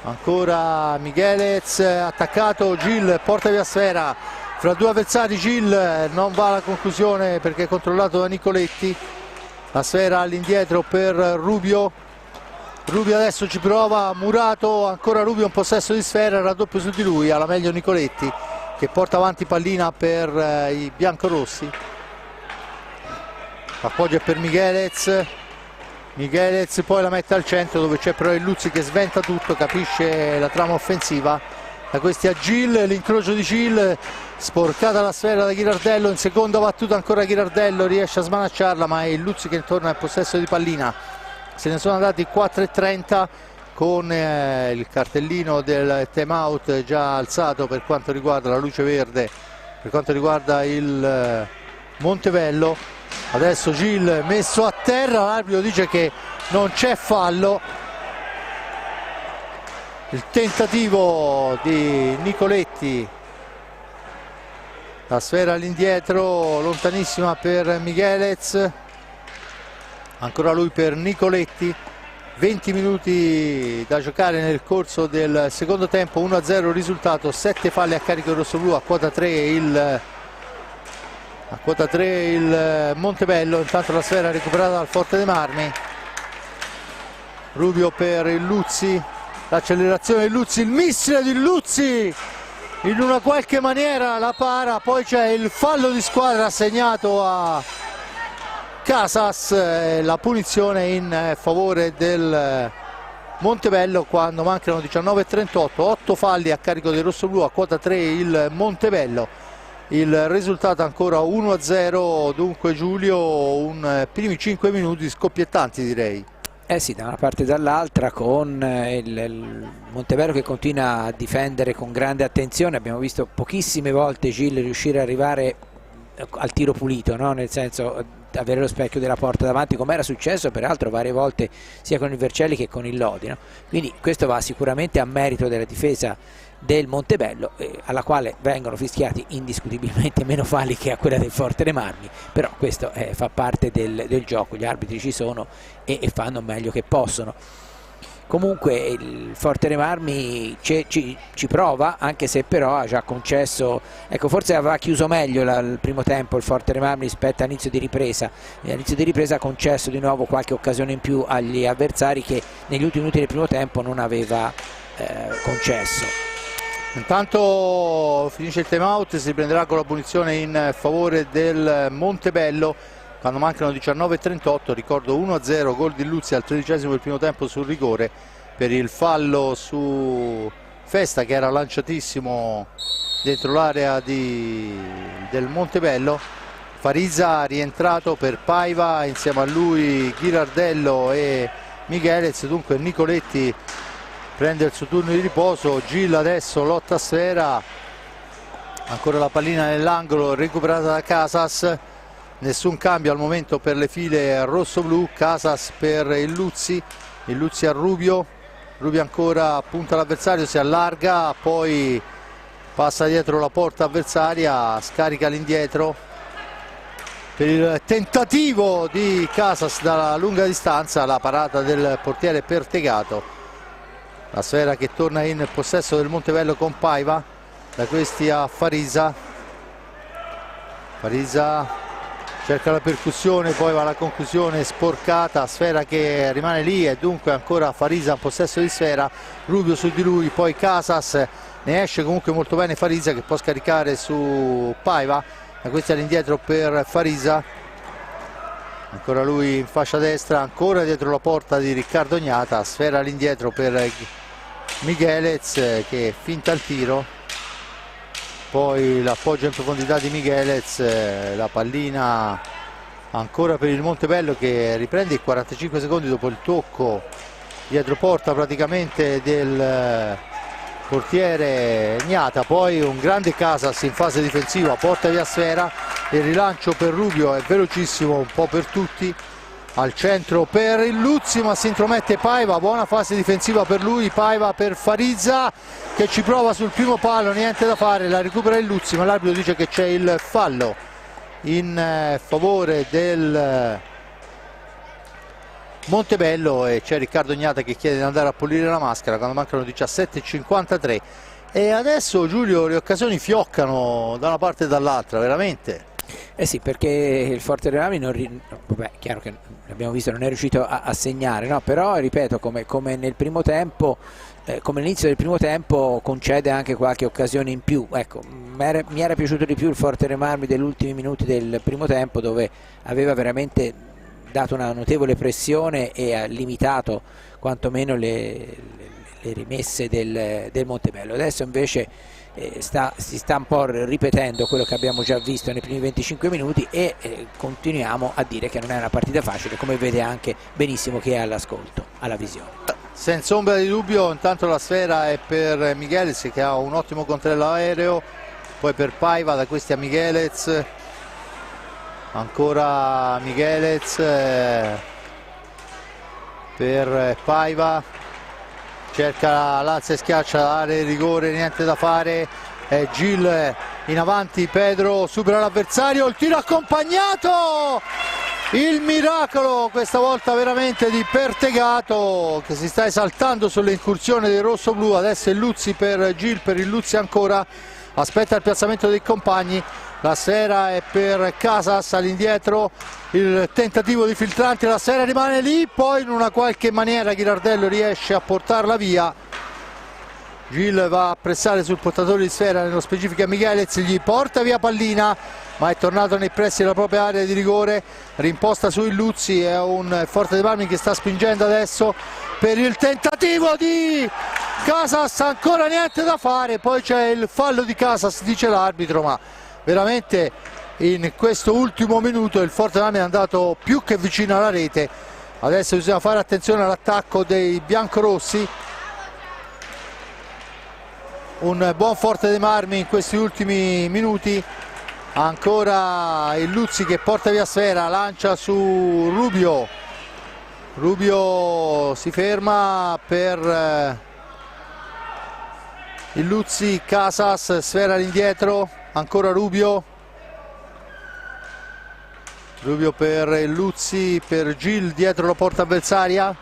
Speaker 1: Ancora Miguelez attaccato, Gil porta via sfera fra due avversari, Gil non va alla conclusione perché è controllato da Nicoletti. La sfera all'indietro per Rubio, Rubio adesso ci prova, Murato, ancora Rubio in possesso di sfera, raddoppio su di lui, alla meglio Nicoletti che porta avanti pallina per i biancorossi. L'appoggio è per Miguelez, Miguelez poi la mette al centro dove c'è però il Luzzi che sventa tutto, capisce la trama offensiva. Da questi a Gil, l'incrocio di Gil, sporcata la sfera da Ghirardello, in seconda battuta ancora Ghirardello riesce a smanacciarla ma è il Luzzi che torna al possesso di pallina. Se ne sono andati 4:30 con il cartellino del time out già alzato per quanto riguarda la luce verde, per quanto riguarda il Montebello. Adesso Gil messo a terra, l'arbitro dice che non c'è fallo. Il tentativo di Nicoletti, la sfera all'indietro lontanissima per Miguelez, ancora lui per Nicoletti. 20 minuti da giocare nel corso del secondo tempo, 1-0 risultato, 7 falli a carico rossoblu, a quota 3 il Montebello. Intanto la sfera recuperata dal Forte dei Marmi, Rubio per il Luzzi, l'accelerazione di Luzzi, il missile di Luzzi in una qualche maniera la para, poi c'è il fallo di squadra assegnato a Casas, la punizione in favore del Montebello quando mancano 19:38, 8 falli a carico dei rossoblu, a quota 3 il Montebello. Il risultato ancora 1-0, dunque Giulio, primi 5 minuti scoppiettanti direi.
Speaker 2: Eh sì, da una parte e dall'altra, con il Montebello che continua a difendere con grande attenzione. Abbiamo visto pochissime volte Gil riuscire ad arrivare al tiro pulito, no? Nel senso avere lo specchio della porta davanti, come era successo peraltro varie volte sia con il Vercelli che con il Lodi, no? Quindi questo va sicuramente a merito della difesa del Montebello, alla quale vengono fischiati indiscutibilmente meno falli che a quella del Forte dei Marmi, però questo fa parte del gioco, gli arbitri ci sono e fanno meglio che possono. Comunque il Forte dei Marmi ci prova, anche se però ha già concesso, ecco, forse aveva chiuso meglio il primo tempo il Forte dei Marmi rispetto all'inizio di ripresa. All'inizio di ripresa ha concesso di nuovo qualche occasione in più agli avversari che negli ultimi minuti del primo tempo non aveva concesso.
Speaker 1: Intanto finisce il time out, si riprenderà con la punizione in favore del Montebello quando mancano 19:38, ricordo 1-0, gol di Luzzi al 13° del primo tempo sul rigore per il fallo su Festa che era lanciatissimo dentro l'area del Montebello. Farisa rientrato per Paiva, insieme a lui Ghirardello e Miguelez, dunque Nicoletti prende il suo turno di riposo. Gil adesso lotta a sfera, ancora la pallina nell'angolo recuperata da Casas, nessun cambio al momento per le file rosso-blu. Casas per il Luzzi a Rubio, Rubio ancora punta l'avversario, si allarga, poi passa dietro la porta avversaria, scarica all'indietro per il tentativo di Casas dalla lunga distanza, la parata del portiere Pertegato. La sfera che torna in possesso del Montebello con Paiva, da questi a Farisa, Farisa cerca la percussione, poi va alla conclusione sporcata, sfera che rimane lì e dunque ancora Farisa in possesso di sfera, Rubio su di lui, poi Casas, ne esce comunque molto bene Farisa che può scaricare su Paiva, da questi all'indietro per Farisa, ancora lui in fascia destra, ancora dietro la porta di Riccardo Gnata, sfera all'indietro per Miguelez che finta il tiro, poi l'appoggio in profondità di Miguelez, la pallina ancora per il Montebello che riprende i 45 secondi dopo il tocco dietro porta praticamente del portiere Gnata, poi un grande Casas in fase difensiva, porta via sfera, il rilancio per Rubio è velocissimo un po' per tutti, al centro per il Luzzi ma si intromette Paiva, buona fase difensiva per lui, Paiva per Farisa che ci prova sul primo palo, niente da fare, la recupera il Luzzi ma l'arbitro dice che c'è il fallo in favore del Montebello, e c'è Riccardo Gnata che chiede di andare a pulire la maschera quando mancano 17:53. E adesso, Giulio, le occasioni fioccano da una parte e dall'altra, veramente.
Speaker 2: Eh sì, perché il Forte dei Marmi vabbè, chiaro che l'abbiamo visto, non è riuscito a segnare, no? Però ripeto, come nel primo tempo, come all'inizio del primo tempo, concede anche qualche occasione in più. Ecco, mi era piaciuto di più il Forte dei Marmi degli ultimi minuti del primo tempo, dove aveva veramente dato una notevole pressione e ha limitato quantomeno le rimesse del Montebello. Adesso invece si sta un po' ripetendo quello che abbiamo già visto nei primi 25 minuti e continuiamo a dire che non è una partita facile, come vede anche benissimo chi è all'ascolto, alla visione.
Speaker 1: Senza ombra di dubbio, intanto la sfera è per Migueles, che ha un ottimo controllo aereo, poi per Paiva, da questi a Migueles, ancora Migueles per Paiva, cerca l'alza e schiaccia l'area di rigore, niente da fare, Gil in avanti, Pedro supera l'avversario, il tiro accompagnato, il miracolo questa volta veramente di Pertegato, che si sta esaltando sulle incursioni dei rossoblù. Adesso è Luzzi per Gil, per il Luzzi ancora, aspetta il piazzamento dei compagni, la sfera è per Casas, all'indietro il tentativo di filtrante, la sfera rimane lì, poi in una qualche maniera Ghirardello riesce a portarla via. Gil va a pressare sul portatore di sfera, nello specifico Migueles, gli porta via pallina, ma è tornato nei pressi della propria area di rigore, rimposta su Luzzi, è un Forte dei Marmi che sta spingendo adesso per il tentativo di Casas, ancora niente da fare, poi c'è il fallo di Casas, dice l'arbitro, ma veramente in questo ultimo minuto il Forte dei Marmi è andato più che vicino alla rete. Adesso bisogna fare attenzione all'attacco dei biancorossi, un buon Forte dei Marmi in questi ultimi minuti, ancora il Luzzi che porta via sfera, lancia su Rubio, Rubio si ferma per il Luzzi, Casas, sfera all'indietro, ancora Rubio, Rubio per il Luzzi, per Gil dietro la porta avversaria,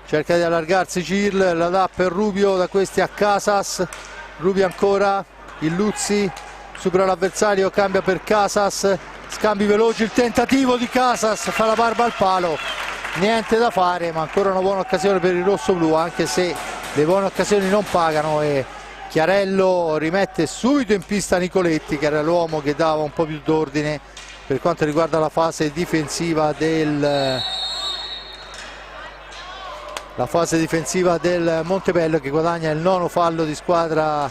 Speaker 1: cerca di allargarsi Gil, la dà per Rubio, da questi a Casas, Rubio ancora, il Luzzi supera l'avversario, cambia per Casas, scambi veloci, il tentativo di Casas, fa la barba al palo, niente da fare, ma ancora una buona occasione per il rossoblù, anche se le buone occasioni non pagano e Chiarello rimette subito in pista Nicoletti, che era l'uomo che dava un po' più d'ordine per quanto riguarda la fase difensiva del Montebello, che guadagna il 9° fallo di squadra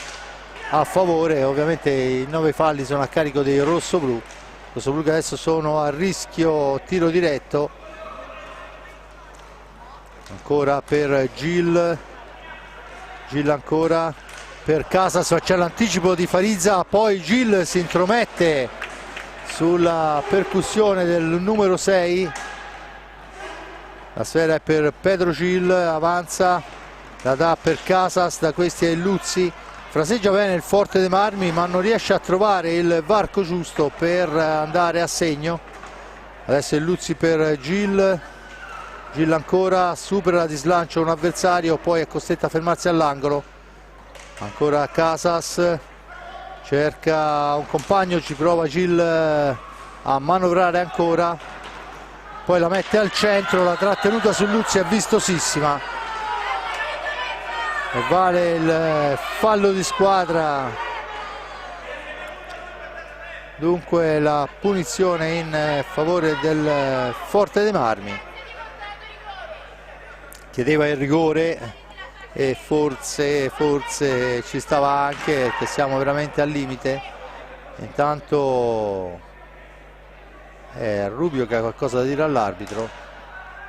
Speaker 1: a favore. Ovviamente i 9 falli sono a carico dei rossoblù che adesso sono a rischio tiro diretto. Ancora per Gil ancora per Casas, c'è l'anticipo di Farizza, poi Gil si intromette sulla percussione del numero 6, la sfera è per Pedro Gil, avanza, la dà per Casas, da questi è il Luzzi, fraseggia bene il Forte dei Marmi ma non riesce a trovare il varco giusto per andare a segno. Adesso è il Luzzi per Gil ancora, supera di slancio un avversario, poi è costretto a fermarsi all'angolo, ancora Casas, cerca un compagno, ci prova Gil a manovrare ancora, poi la mette al centro, la trattenuta su Luzzi è vistosissima e vale il fallo di squadra, dunque la punizione in favore del Forte dei Marmi. Chiedeva il rigore e forse ci stava anche, che siamo veramente al limite. Intanto è Rubio che ha qualcosa da dire all'arbitro,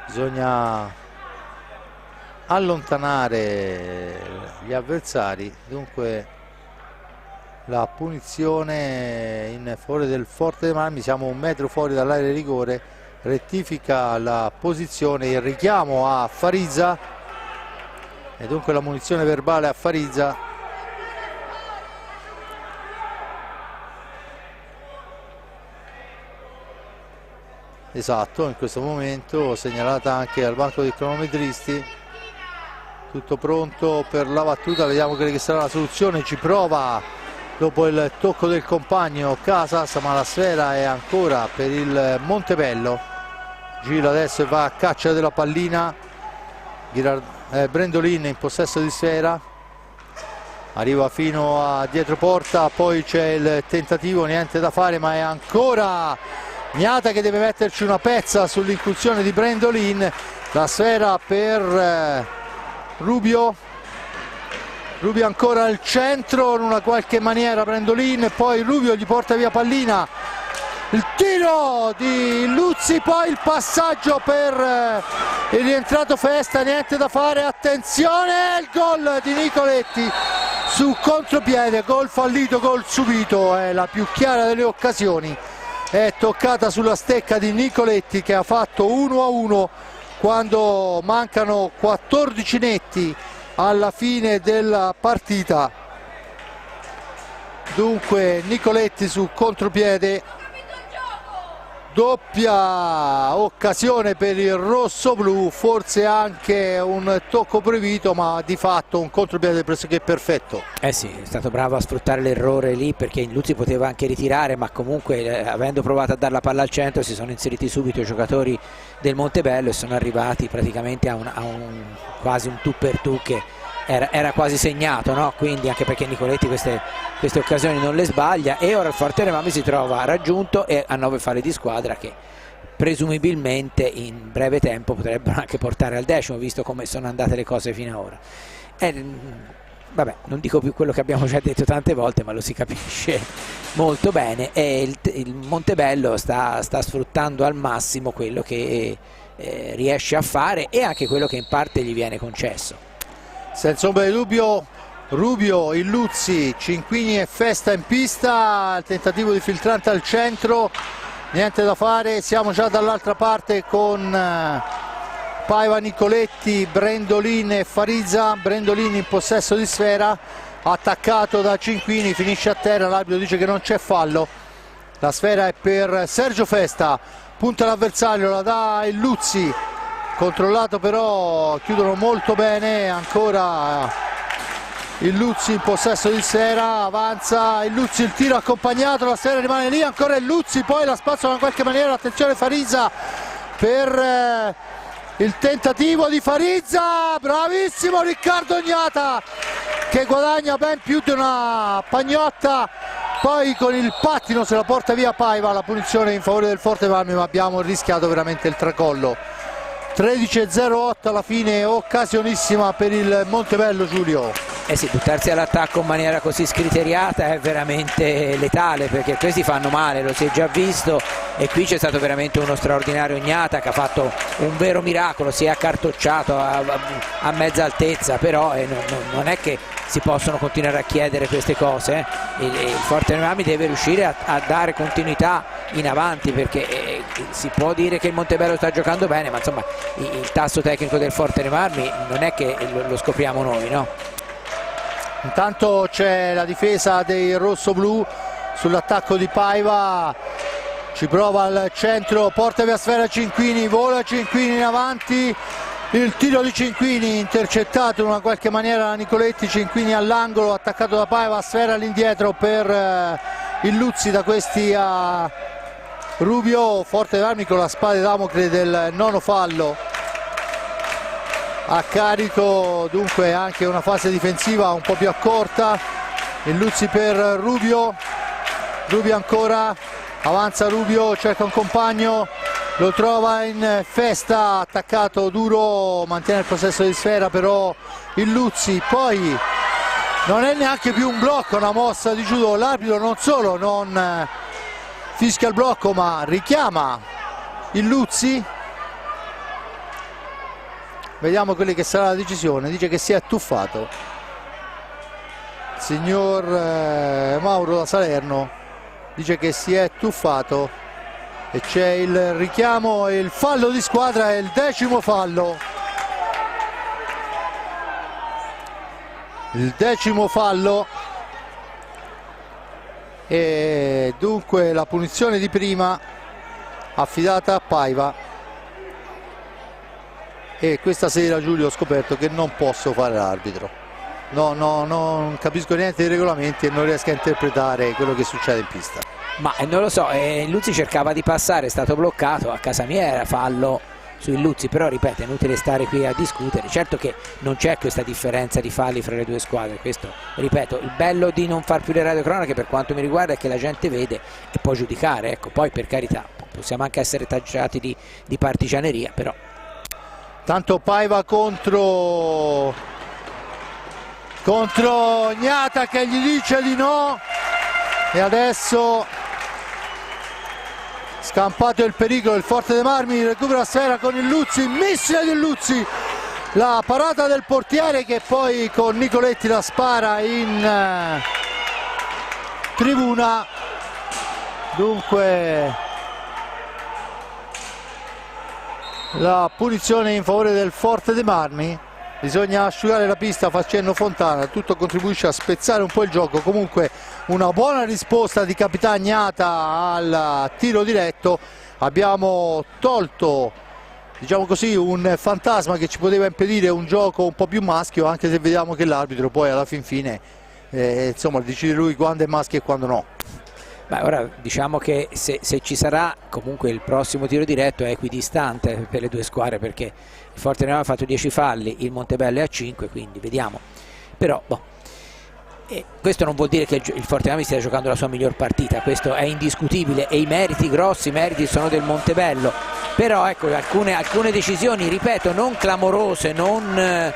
Speaker 1: bisogna allontanare gli avversari, dunque la punizione in favore del Forte dei Marmi, siamo 1 metro fuori dall'area di rigore, rettifica la posizione, il richiamo a Farizza e dunque la munizione verbale a Farizza. esatto, in questo momento segnalata anche al banco dei cronometristi. Tutto pronto per la battuta, vediamo quella che sarà la soluzione. Ci prova dopo il tocco del compagno Casas, ma la sfera è ancora per il Montebello. Gira adesso e va a caccia della pallina. Brendolin in possesso di sfera, arriva fino a dietro porta, poi c'è il tentativo, niente da fare, ma è ancora Gnata che deve metterci una pezza sull'incursione di Brendolin. La sfera per Rubio ancora al centro in una qualche maniera Brendolin, poi Rubio gli porta via pallina, il tiro di Luzzi, poi il passaggio per il rientrato Festa, niente da fare, attenzione, il gol di Nicoletti su contropiede, gol fallito, gol subito, è la più chiara delle occasioni, è toccata sulla stecca di Nicoletti che ha fatto 1-1 quando mancano 14 netti alla fine della partita. Dunque Nicoletti su contropiede, doppia occasione per il rosso-blu, forse anche un tocco proibito, ma di fatto un contropiede pressoché perfetto.
Speaker 2: Sì, è stato bravo a sfruttare l'errore lì, perché Luzzi poteva anche ritirare, ma comunque avendo provato a dare la palla al centro si sono inseriti subito i giocatori del Montebello e sono arrivati praticamente a quasi un tu per tu che era quasi segnato, no? Quindi anche perché Nicoletti queste occasioni non le sbaglia, e ora il Forterenamme si trova raggiunto e a 9 falli di squadra che presumibilmente in breve tempo potrebbero anche portare al 10º, visto come sono andate le cose fino ad ora. Vabbè, non dico più quello che abbiamo già detto tante volte, ma lo si capisce molto bene, e il Montebello sta sfruttando al massimo quello che riesce a fare e anche quello che in parte gli viene concesso.
Speaker 1: Senza ombra di dubbio Rubio, il Luzzi, Cinquini e Festa in pista, il tentativo di filtrante al centro, niente da fare, siamo già dall'altra parte con Paiva, Nicoletti, Brendolin e Farizza. Brendolin in possesso di sfera, attaccato da Cinquini, finisce a terra, l'arbitro dice che non c'è fallo, la sfera è per Sergio Festa, punta l'avversario, la dà il Luzzi, controllato però, chiudono molto bene, ancora il Luzzi in possesso di sfera, avanza il Luzzi, il tiro accompagnato, la sfera rimane lì, ancora il Luzzi, poi la spazzola in qualche maniera, attenzione Farizza per il tentativo di Farizza, bravissimo Riccardo Gnata che guadagna ben più di una pagnotta, poi con il pattino se la porta via Paiva, la punizione in favore del Forterenamme, ma abbiamo rischiato veramente il tracollo. 13-08 alla fine, occasionissima per il Montebello, Giulio.
Speaker 2: Sì, buttarsi all'attacco in maniera così scriteriata è veramente letale, perché questi fanno male, lo si è già visto, e qui c'è stato veramente uno straordinario Gnata che ha fatto un vero miracolo, si è accartocciato a mezza altezza, però non è che si possono continuare a chiedere queste cose, il Forterenamme deve riuscire a dare continuità in avanti, perché si può dire che il Montebello sta giocando bene, ma insomma il tasso tecnico del Forterenamme non è che lo scopriamo noi, no?
Speaker 1: Intanto c'è la difesa dei rossoblu sull'attacco di Paiva, ci prova al centro, porta via sfera Cinquini, vola Cinquini in avanti, il tiro di Cinquini intercettato in una qualche maniera da Nicoletti, Cinquini all'angolo, attaccato da Paiva, sfera all'indietro per il Luzzi, da questi a Rubio, Forterenamme con la spada di Damocle del nono fallo a carico, dunque anche una fase difensiva un po' più accorta. Il Luzzi per Rubio ancora, avanza Rubio, cerca un compagno, lo trova in Festa, attaccato duro, mantiene il possesso di sfera però il Luzzi, poi non è neanche più un blocco, una mossa di judo, l'arbitro non solo non fischia il blocco ma richiama il Luzzi. Vediamo quella che sarà la decisione, dice che si è tuffato il signor Mauro da Salerno, dice che si è tuffato e c'è il richiamo e il fallo di squadra, è il 10º fallo, il 10º fallo, e dunque la punizione di prima affidata a Paiva, e questa sera, Giulio, ho scoperto che non posso fare l'arbitro. No, non capisco niente dei regolamenti e non riesco a interpretare quello che succede in pista.
Speaker 2: Ma non lo so, Luzzi cercava di passare, è stato bloccato, a casa mia era fallo sui Luzzi, però ripeto, è inutile stare qui a discutere. Certo che non c'è questa differenza di falli fra le due squadre, questo, ripeto, il bello di non far più le radiocronache per quanto mi riguarda è che la gente vede e può giudicare, ecco. Poi per carità possiamo anche essere tacciati di partigianeria, però
Speaker 1: tanto Paiva contro Gnata che gli dice di no, e adesso, scampato il pericolo, il Forte dei Marmi recupera la sfera con il Luzzi, missile di Luzzi, la parata del portiere che poi con Nicoletti la spara in tribuna. Dunque la punizione in favore del Forte dei Marmi. Bisogna asciugare la pista facendo fontana, tutto contribuisce a spezzare un po' il gioco. Comunque una buona risposta di Capitán Gnata al tiro diretto. Abbiamo tolto, diciamo così, un fantasma che ci poteva impedire un gioco un po' più maschio, anche se vediamo che l'arbitro poi alla fin fine insomma decide lui quando è maschio e quando no.
Speaker 2: Beh, ora diciamo che se ci sarà, comunque il prossimo tiro diretto è equidistante per le due squadre, perché il Forte dei Marmi ha fatto 10 falli, il Montebello è a 5, quindi vediamo. Però questo non vuol dire che il Forte dei Marmi stia giocando la sua miglior partita, questo è indiscutibile, e i meriti, grossi meriti, sono del Montebello. Però ecco, alcune decisioni, ripeto, non clamorose, non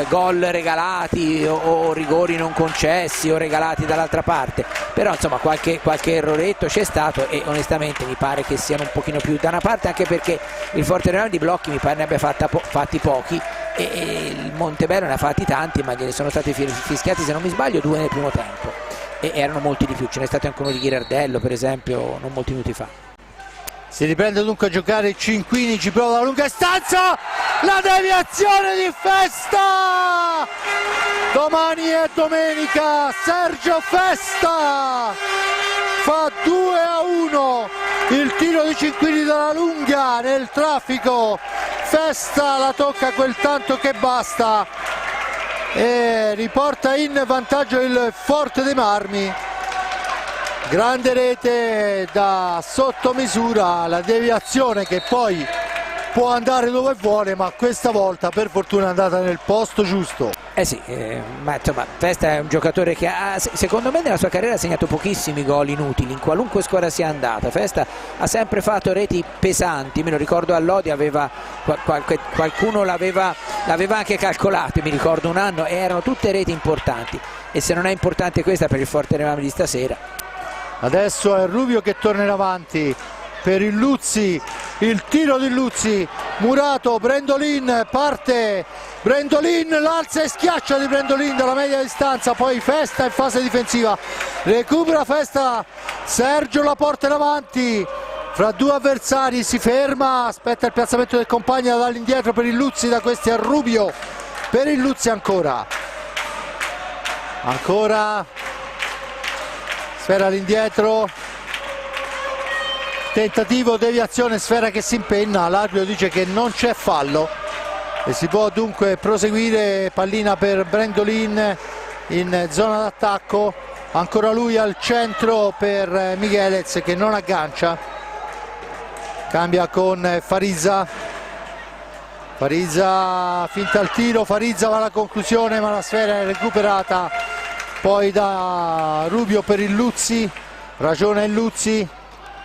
Speaker 2: gol regalati o rigori non concessi o regalati dall'altra parte, però insomma qualche erroretto c'è stato, e onestamente mi pare che siano un pochino più da una parte, anche perché il Forte dei Marmi di blocchi mi pare ne abbia fatti pochi, e il Montebello ne ha fatti tanti, ma gliene sono stati fischiati, se non mi sbaglio, 2 nel primo tempo, e erano molti di più. Ce n'è stato anche uno di Ghirardello per esempio non molti minuti fa.
Speaker 1: Si riprende dunque a giocare Cinquini, ci prova la lunga distanza, la deviazione di Festa! Domani è domenica, Sergio Festa fa 2-1, il tiro di Cinquini dalla lunga nel traffico, Festa la tocca quel tanto che basta e riporta in vantaggio il Forte dei Marmi. Grande rete da sottomisura, la deviazione che poi può andare dove vuole, ma questa volta per fortuna è andata nel posto giusto.
Speaker 2: Sì, ma insomma Festa è un giocatore che secondo me nella sua carriera ha segnato pochissimi gol inutili in qualunque squadra sia andata. Festa ha sempre fatto reti pesanti, me lo ricordo a Lodi qualcuno l'aveva anche calcolato, mi ricordo un anno, e erano tutte reti importanti, e se non è importante questa per il Forte dei Marmi di stasera.
Speaker 1: Adesso è Rubio che torna in avanti per il Luzzi, il tiro di Luzzi, Murato, Brendolin, parte Brendolin, l'alza e schiaccia di Brendolin dalla media distanza, poi Festa in fase difensiva, recupera Festa, Sergio la porta in avanti, fra due avversari si ferma, aspetta il piazzamento del compagno dall'indietro per il Luzzi, da questi a Rubio, per il Luzzi ancora sfera all'indietro, tentativo, deviazione, sfera che si impenna, l'arbitro dice che non c'è fallo e si può dunque proseguire. Pallina per Brendolin in zona d'attacco, ancora lui al centro per Michelez che non aggancia, cambia con Farizza finta il tiro, Farizza va alla conclusione ma la sfera è recuperata poi da Rubio per il Luzzi, ragiona il Luzzi,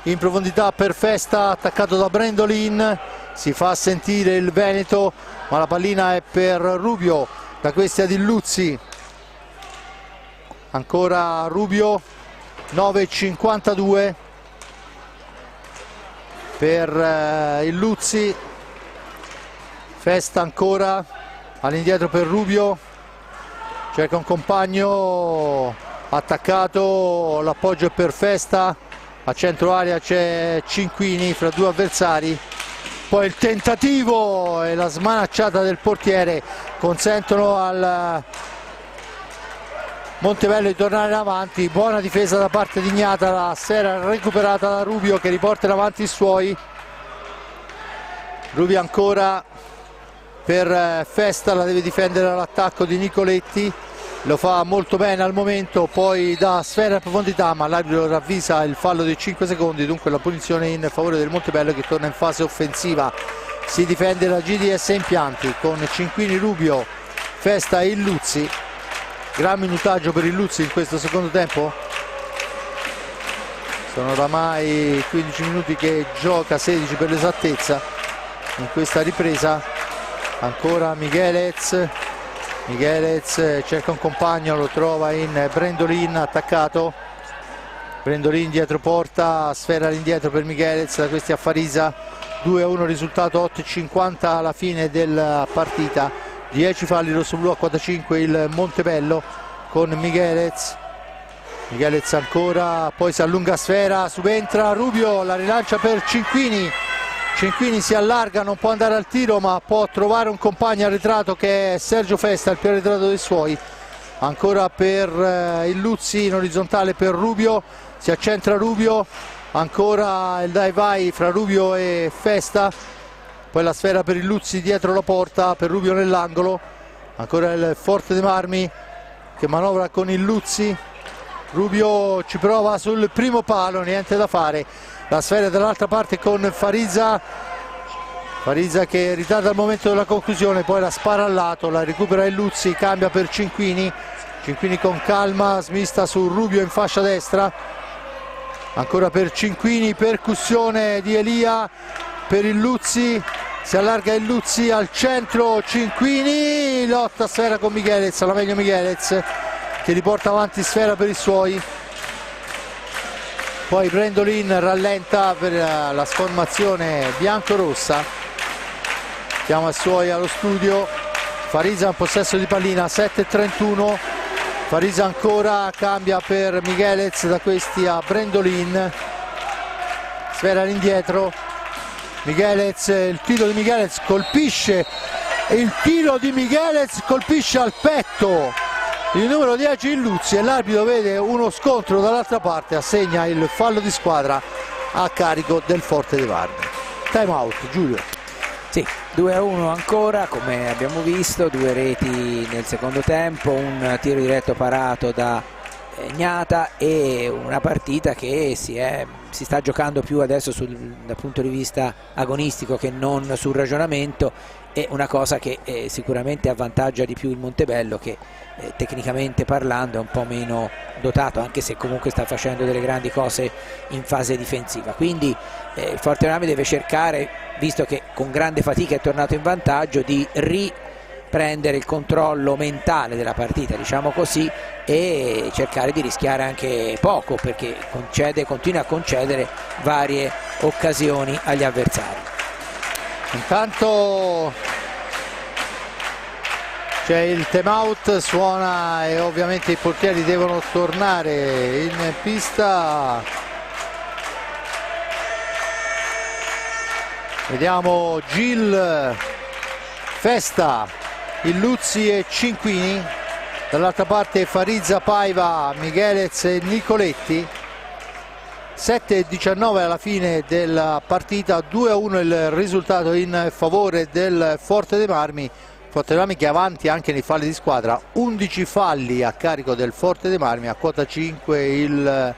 Speaker 1: in profondità per Festa, attaccato da Brendolin, si fa sentire il Veneto ma la pallina è per Rubio, da questi ad il Luzzi, ancora Rubio, 9,52 per il Luzzi, Festa ancora all'indietro per Rubio, cerca un compagno, attaccato, l'appoggio è per Festa, a centro area c'è Cinquini fra due avversari, poi il tentativo e la smanacciata del portiere consentono al Montebello di tornare in avanti. Buona difesa da parte di Ignata, la sfera recuperata da Rubio che riporta in avanti i suoi. Rubio ancora per Festa, la deve difendere all'attacco di Nicoletti, lo fa molto bene al momento, poi da sfera in profondità, ma l'arbitro ravvisa il fallo di 5 secondi, dunque la punizione in favore del Montebello che torna in fase offensiva. Si difende la GDS Impianti con Cinquini, Rubio, Festa e Illuzzi. Gran minutaggio per Illuzzi in questo secondo tempo. Sono oramai 15 minuti che gioca, 16 per l'esattezza in questa ripresa. Ancora Michelez cerca un compagno, lo trova in Brendolin, attaccato. Brendolin dietro porta, sfera all'indietro per Michelez, da questi a Farisa. 2-1 risultato, 8:50 alla fine della partita. 10 falli rossoblu a quota 5 il Montebello con Michelez ancora, poi si allunga sfera, subentra Rubio, la rilancia per Cinquini. Cinquini si allarga, non può andare al tiro ma può trovare un compagno arretrato che è Sergio Festa, il più arretrato dei suoi. Ancora per Illuzzi in orizzontale per Rubio, si accentra Rubio, ancora il dai vai fra Rubio e Festa, poi la sfera per Illuzzi dietro la porta, per Rubio nell'angolo. Ancora il Forte dei Marmi che manovra con Illuzzi. Rubio ci prova sul primo palo, niente da fare. La sfera dall'altra parte con Farisa che ritarda il momento della conclusione, poi la spara al lato, la recupera Illuzzi, cambia per Cinquini con calma, smista su Rubio in fascia destra. Ancora per Cinquini, percussione di Elia per Illuzzi, si allarga Illuzzi al centro, Cinquini, lotta sfera con Michelez, la meglio Michelez che riporta avanti sfera per i suoi. Poi Brendolin rallenta per la sformazione bianco-rossa, chiama i suoi allo studio. Farisa in possesso di pallina, 7:31. Farisa ancora, cambia per Michelez, da questi a Brendolin, sfera all'indietro. Michelez, il tiro di Michelez colpisce, il tiro di Michelez colpisce al petto il numero 10 Illuzzi e l'arbitro vede uno scontro dall'altra parte, assegna il fallo di squadra a carico del Forte dei Marmi. Time out, Giulio.
Speaker 2: Sì, 2-1 ancora, come abbiamo visto, 2 reti nel secondo tempo, un tiro diretto parato da Ignata e una partita che si sta giocando più adesso dal punto di vista agonistico che non sul ragionamento, è una cosa che sicuramente avvantaggia di più il Montebello che tecnicamente parlando è un po' meno dotato, anche se comunque sta facendo delle grandi cose in fase difensiva. Quindi il Forte Marmi deve cercare, visto che con grande fatica è tornato in vantaggio, di riprendere il controllo mentale della partita, diciamo così, e cercare di rischiare anche poco, perché continua a concedere varie occasioni agli avversari.
Speaker 1: Intanto c'è il time out, suona e ovviamente i portieri devono tornare in pista. Vediamo Gil, Festa, Illuzzi e Cinquini, dall'altra parte Farizza, Paiva, Michelez e Nicoletti. 7:19 alla fine della partita, 2-1 il risultato in favore del Forte dei Marmi. Forte dei Marmi che è avanti anche nei falli di squadra, 11 falli a carico del Forte dei Marmi, a quota 5 il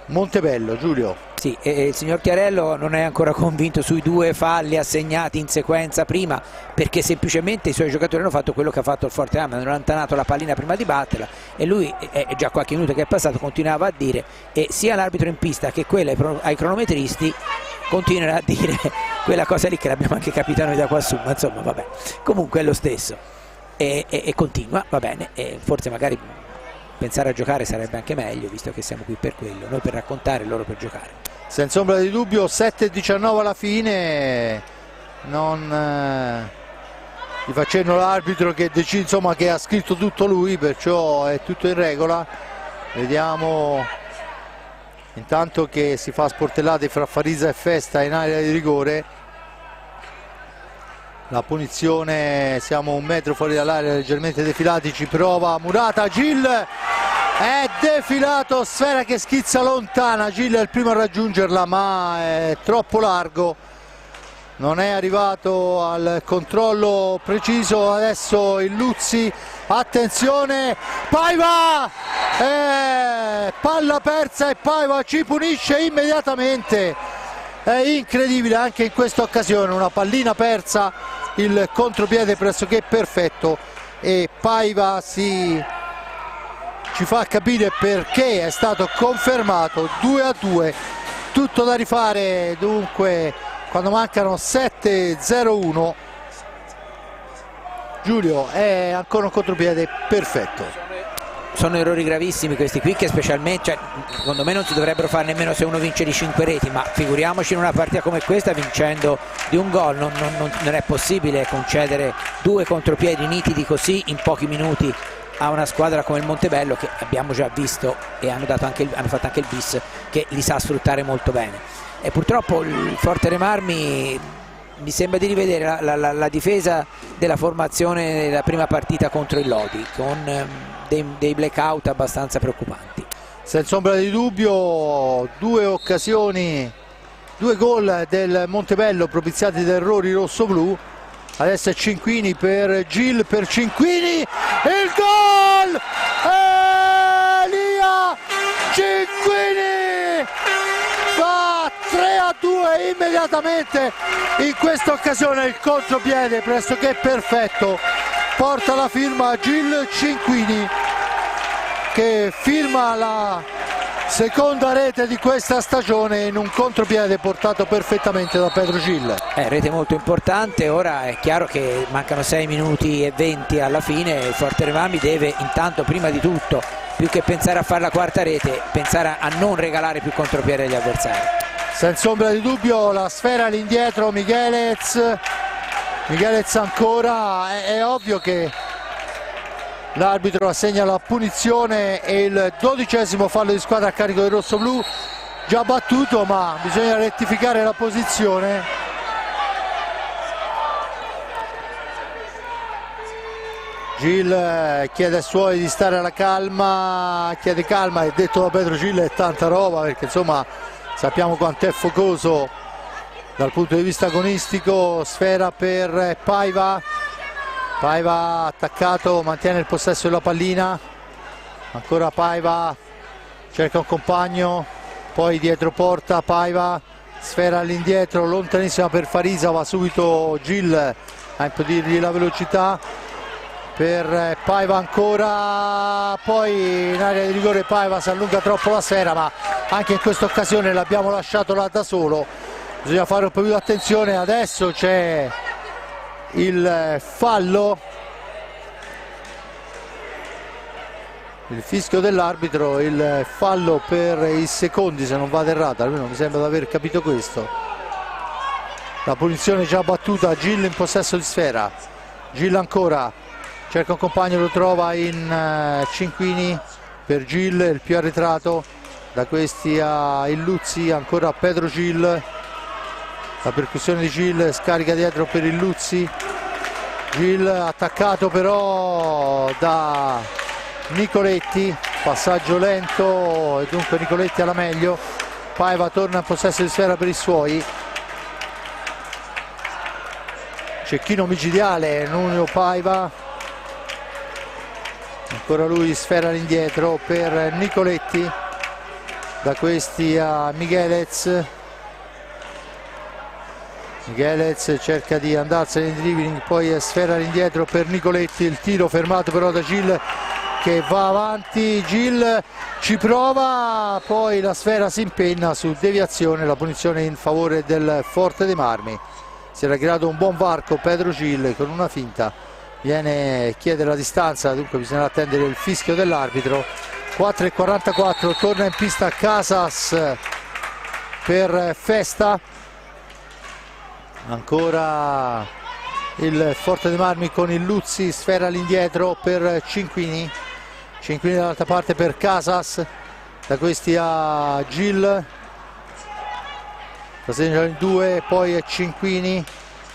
Speaker 1: Montebello. Giulio.
Speaker 2: Sì, il signor Chiarello non è ancora convinto sui 2 falli assegnati in sequenza prima, perché semplicemente i suoi giocatori hanno fatto quello che ha fatto il Forte Marmi, hanno allontanato la pallina prima di batterla, e lui è già qualche minuto che è passato, continuava a dire, e sia l'arbitro in pista che quella ai cronometristi continuano a dire quella cosa lì che l'abbiamo anche capito noi da quassù, ma insomma vabbè, comunque è lo stesso e continua, va bene, e forse magari pensare a giocare sarebbe anche meglio, visto che siamo qui per quello, noi per raccontare, loro per giocare.
Speaker 1: Senza ombra di dubbio, 7:19 alla fine, non gli facendo l'arbitro che decide, insomma, che ha scritto tutto lui, perciò è tutto in regola. Vediamo intanto che si fa sportellate fra Farisa e Festa in area di rigore. La punizione, siamo 1 metro fuori dall'area, leggermente defilati, ci prova Murata, Gil è defilato, Sfera che schizza lontana, Gil è il primo a raggiungerla ma è troppo largo, non è arrivato al controllo preciso. Adesso il Luzzi, attenzione, Paiva, palla persa e Paiva ci punisce immediatamente. È incredibile anche in questa occasione, una pallina persa, il contropiede pressoché perfetto e Paiva ci fa capire perché è stato confermato 2-2, tutto da rifare dunque quando mancano 7:01. Giulio, è ancora un contropiede perfetto.
Speaker 2: Sono errori gravissimi questi qui, che specialmente, cioè, secondo me non si dovrebbero fare nemmeno se uno vince di 5 reti, ma figuriamoci in una partita come questa vincendo di un gol. Non è possibile concedere 2 contropiedi nitidi così in pochi minuti a una squadra come il Montebello, che abbiamo già visto e hanno fatto anche il bis, che li sa sfruttare molto bene. E purtroppo il Forte dei Marmi, mi sembra di rivedere la difesa della formazione della prima partita contro il Lodi, con dei blackout abbastanza preoccupanti.
Speaker 1: Senza ombra di dubbio 2 occasioni, 2 gol del Montebello propiziati da errori rosso-blu. Adesso è Cinquini per Gil, per Cinquini, il gol! Elia Cinquini fa 3-2 immediatamente. In questa occasione il contropiede pressoché perfetto porta la firma Gil Cinquini, che firma la seconda rete di questa stagione in un contropiede portato perfettamente da Pedro Gil.
Speaker 2: Rete molto importante. Ora è chiaro che mancano 6 minuti e 20 alla fine. Il Forte dei Marmi deve intanto, prima di tutto, più che pensare a fare la quarta rete, pensare a non regalare più contropiede agli avversari.
Speaker 1: Senza ombra di dubbio la Sfera all'indietro, Miguelez ancora, è ovvio che l'arbitro assegna la punizione e il 12° fallo di squadra a carico del rossoblu, già battuto, ma bisogna rettificare la posizione. Gil chiede ai suoi di stare alla calma, chiede calma, e detto da Pedro Gil è tanta roba, perché insomma sappiamo quanto è focoso dal punto di vista agonistico. Sfera per Paiva, Paiva attaccato, mantiene il possesso della pallina, ancora Paiva, cerca un compagno, poi dietro porta Paiva, Sfera all'indietro, lontanissima per Farisa, va subito Gil a impedirgli la velocità. Per Paiva ancora, poi in area di rigore Paiva si allunga troppo la Sfera, ma anche in questa occasione l'abbiamo lasciato là da solo, bisogna fare un po' più di attenzione. Adesso c'è il fallo, il fischio dell'arbitro, il fallo per i secondi se non vado errato, almeno mi sembra di aver capito questo. La punizione già battuta, Gil in possesso di Sfera, Gil ancora, cerca un compagno, lo trova in Cinquini, per Gil il più arretrato, da questi a Illuzzi, ancora Pedro Gil, la percussione di Gil, scarica dietro per Illuzzi, Gil attaccato però da Nicoletti, passaggio lento e dunque Nicoletti alla meglio. Paiva torna in possesso di Sfera per i suoi, cecchino micidiale Nunio Paiva, ancora lui, Sfera all'indietro per Nicoletti, da questi a Miguelez, Miguelez cerca di andarsene in dribbling, poi è Sfera all'indietro per Nicoletti, il tiro fermato però da Gil che va avanti, Gil ci prova, poi la Sfera si impenna su deviazione, la punizione in favore del Forte dei Marmi. Si era creato un buon varco Pedro Gil con una finta, chiede la distanza, dunque bisogna attendere il fischio dell'arbitro. 4:44, torna in pista Casas per Festa, ancora il Forte dei Marmi con il Luzzi, Sfera all'indietro per Cinquini, Cinquini dall'altra parte per Casas, da questi a Gil, la segnano in 2, poi è Cinquini,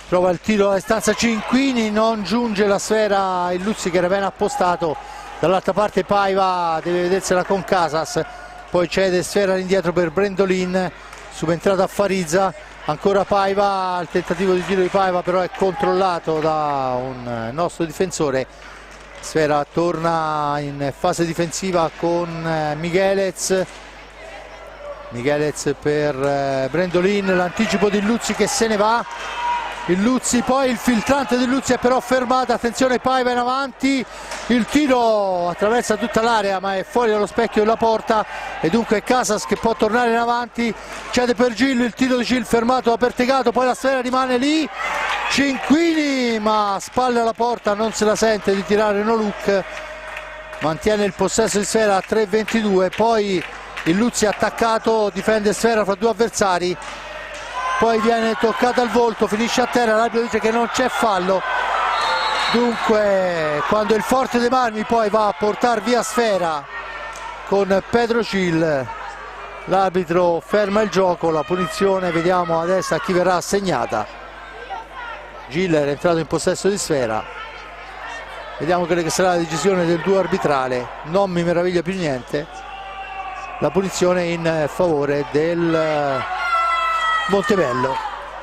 Speaker 1: Trova il tiro a distanza Cinquini, non giunge la sfera il Luzzi che era ben appostato. Dall'altra parte Paiva deve vedersela con Casas, poi cede sfera all'indietro per Brendolin, subentrata a Farizza, ancora Paiva, il tentativo di tiro di Paiva però è controllato da un nostro difensore. Sfera torna in fase difensiva con Miguelez per Brendolin, l'anticipo di Luzzi che se ne va. Il Luzzi, poi il filtrante del Luzzi è però fermato, attenzione Paiva in avanti, il tiro attraversa tutta l'area ma è fuori dallo specchio della porta e dunque Casas che può tornare in avanti, cede per Gil, il tiro di Gil fermato da Pertegato, poi la sfera rimane lì, Cinquini ma a spalle alla porta, non se la sente di tirare no look, mantiene il possesso di sfera a 3-22, poi il Luzzi attaccato, difende sfera fra due avversari, poi viene toccata al volto, finisce a terra, l'arbitro dice che non c'è fallo. Dunque quando il Forte dei Marmi poi va a portare via sfera con Pedro Gil, l'arbitro ferma il gioco, la punizione vediamo adesso a chi verrà assegnata. Gil era entrato in possesso di sfera, vediamo quella che sarà la decisione del duo arbitrale, non mi meraviglia più niente, la punizione in favore del Montebello.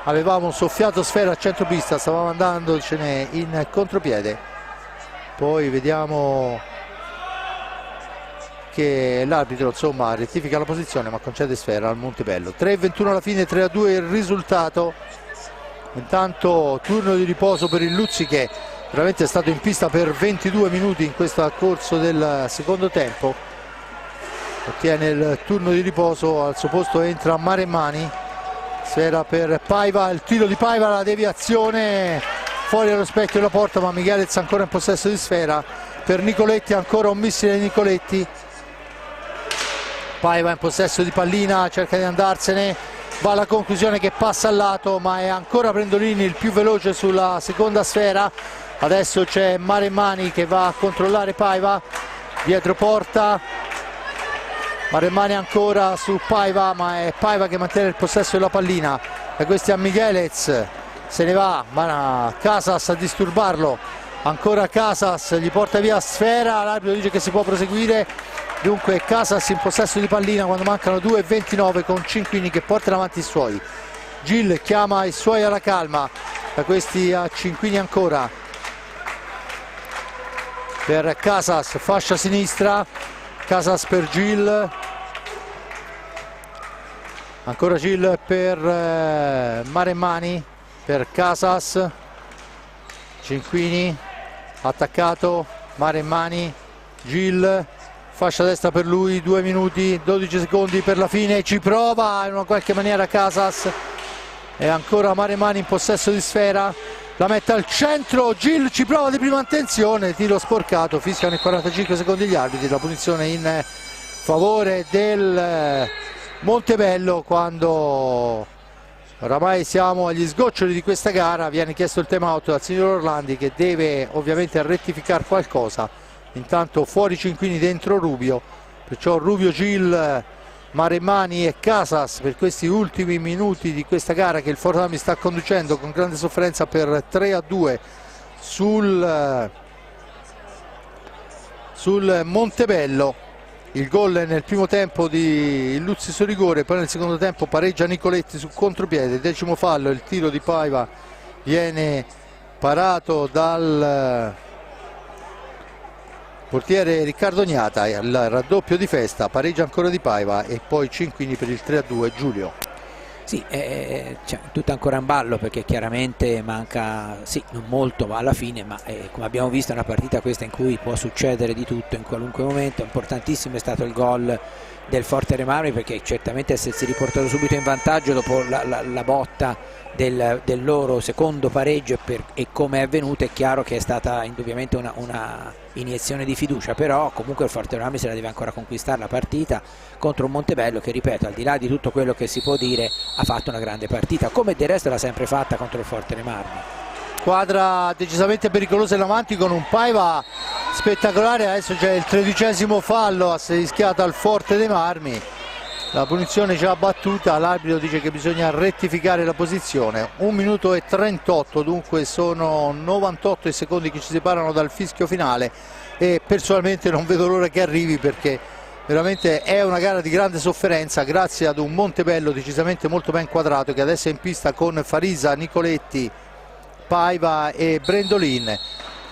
Speaker 1: Avevamo soffiato sfera a centropista, stavamo andandocene in contropiede, poi vediamo che l'arbitro insomma rettifica la posizione ma concede sfera al Montebello. 3-21 alla fine, 3-2 il risultato. Intanto turno di riposo per il Luzzi che veramente è stato in pista per 22 minuti in questo corso del secondo tempo, ottiene il turno di riposo, al suo posto entra Maremmani. Sfera per Paiva, il tiro di Paiva, la deviazione fuori dallo specchio della porta ma Miguelez ancora in possesso di sfera per Nicoletti, ancora un missile di Nicoletti. Paiva in possesso di pallina, cerca di andarsene, va alla conclusione che passa al lato ma è ancora Brendolini il più veloce sulla seconda sfera. Adesso c'è Maremmani che va a controllare Paiva dietro porta, Maremmani ancora su Paiva ma è Paiva che mantiene il possesso della pallina, e questi a Miguelez, se ne va ma Casas a disturbarlo, ancora Casas gli porta via sfera, l'arbitro dice che si può proseguire, dunque Casas in possesso di pallina quando mancano 2:29 con Cinquini che portano avanti i suoi. Gil chiama i suoi alla calma, da questi a Cinquini ancora per Casas, fascia sinistra, Casas per Gil, ancora Gil per Maremmani, per Casas, Cinquini attaccato, Maremmani, Gil, fascia destra per lui, 2 minuti 12 secondi per la fine, ci prova in una qualche maniera Casas e ancora Maremmani in possesso di sfera, la mette al centro, Gil ci prova di prima intenzione, tiro sporcato, fischiano i 45 secondi gli arbitri, la punizione in favore del Montebello. Quando oramai siamo agli sgoccioli di questa gara viene chiesto il time out dal signor Orlandi che deve ovviamente rettificare qualcosa. Intanto fuori Cinquini, dentro Rubio, perciò Rubio, Gil, Maremmani e Casas per questi ultimi minuti di questa gara che il Fortami sta conducendo con grande sofferenza per 3-2 sul Montebello. Il gol nel primo tempo di Luzzi su rigore, poi nel secondo tempo pareggia Nicoletti su contropiede, 10° fallo, il tiro di Paiva viene parato dal portiere Riccardo Gnata, il raddoppio di Festa, pareggia ancora di Paiva e poi Cinquini per il 3-2. Giulio.
Speaker 2: Sì, tutto ancora in ballo perché chiaramente manca, sì, non molto ma alla fine, ma come abbiamo visto è una partita questa in cui può succedere di tutto in qualunque momento. Importantissimo è stato il gol del Forte dei Marmi perché certamente essersi riportato subito in vantaggio dopo la botta del loro secondo pareggio e come è avvenuto è chiaro che è stata indubbiamente una iniezione di fiducia, però comunque il Forte dei Marmi se la deve ancora conquistare la partita contro un Montebello che, ripeto, al di là di tutto quello che si può dire, ha fatto una grande partita, come del resto l'ha sempre fatta contro il Forte dei Marmi.
Speaker 1: Squadra decisamente pericolosa in avanti con un Paiva spettacolare, adesso c'è il 13° fallo, ha rischiato al Forte dei Marmi La punizione già battuta, l'arbitro dice che bisogna rettificare la posizione. 1 minuto e 38, dunque sono 98 i secondi che ci separano dal fischio finale e personalmente non vedo l'ora che arrivi, perché veramente è una gara di grande sofferenza grazie ad un Montebello decisamente molto ben quadrato, che adesso è in pista con Farisa, Nicoletti, Paiva e Brendolin.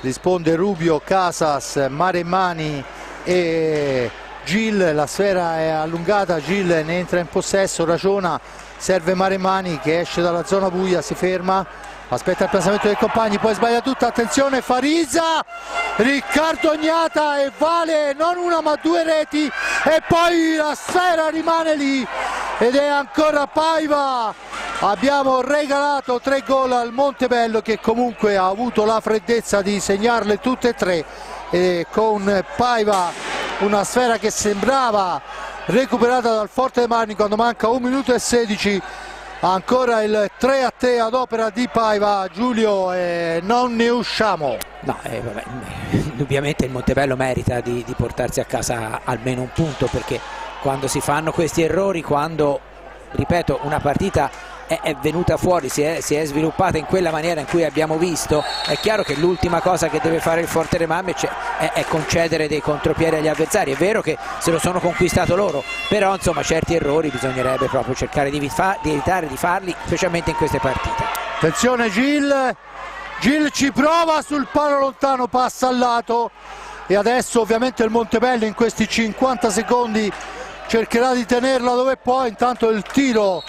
Speaker 1: Risponde Rubio, Casas, Maremmani e Gil. La sfera è allungata, Gil ne entra in possesso, ragiona, serve Maremmani che esce dalla zona buia, si ferma, aspetta il piazzamento dei compagni, poi sbaglia tutta, attenzione Farisa, Riccardo Ognata e vale non una ma 2 reti e poi la sfera rimane lì ed è ancora Paiva. Abbiamo regalato 3 gol al Montebello, che comunque ha avuto la freddezza di segnarle tutte e 3, e con Paiva una sfera che sembrava recuperata dal Forte dei Marmi quando manca 1 minuto e 16. Ancora il 3-3 ad opera di Paiva, Giulio, e non ne usciamo.
Speaker 2: No, vabbè, indubbiamente il Montebello merita di portarsi a casa almeno un punto, perché quando si fanno questi errori, quando, ripeto, una partita è venuta fuori, si è sviluppata in quella maniera in cui abbiamo visto, è chiaro che l'ultima cosa che deve fare il Forte dei Marmi è concedere dei contropiedi agli avversari. È vero che se lo sono conquistato loro, però insomma certi errori bisognerebbe proprio cercare di evitare di farli, specialmente in queste partite.
Speaker 1: Attenzione Gil ci prova sul palo lontano, passa al lato, e adesso ovviamente il Montebello in questi 50 secondi cercherà di tenerla dove può. Intanto il tiro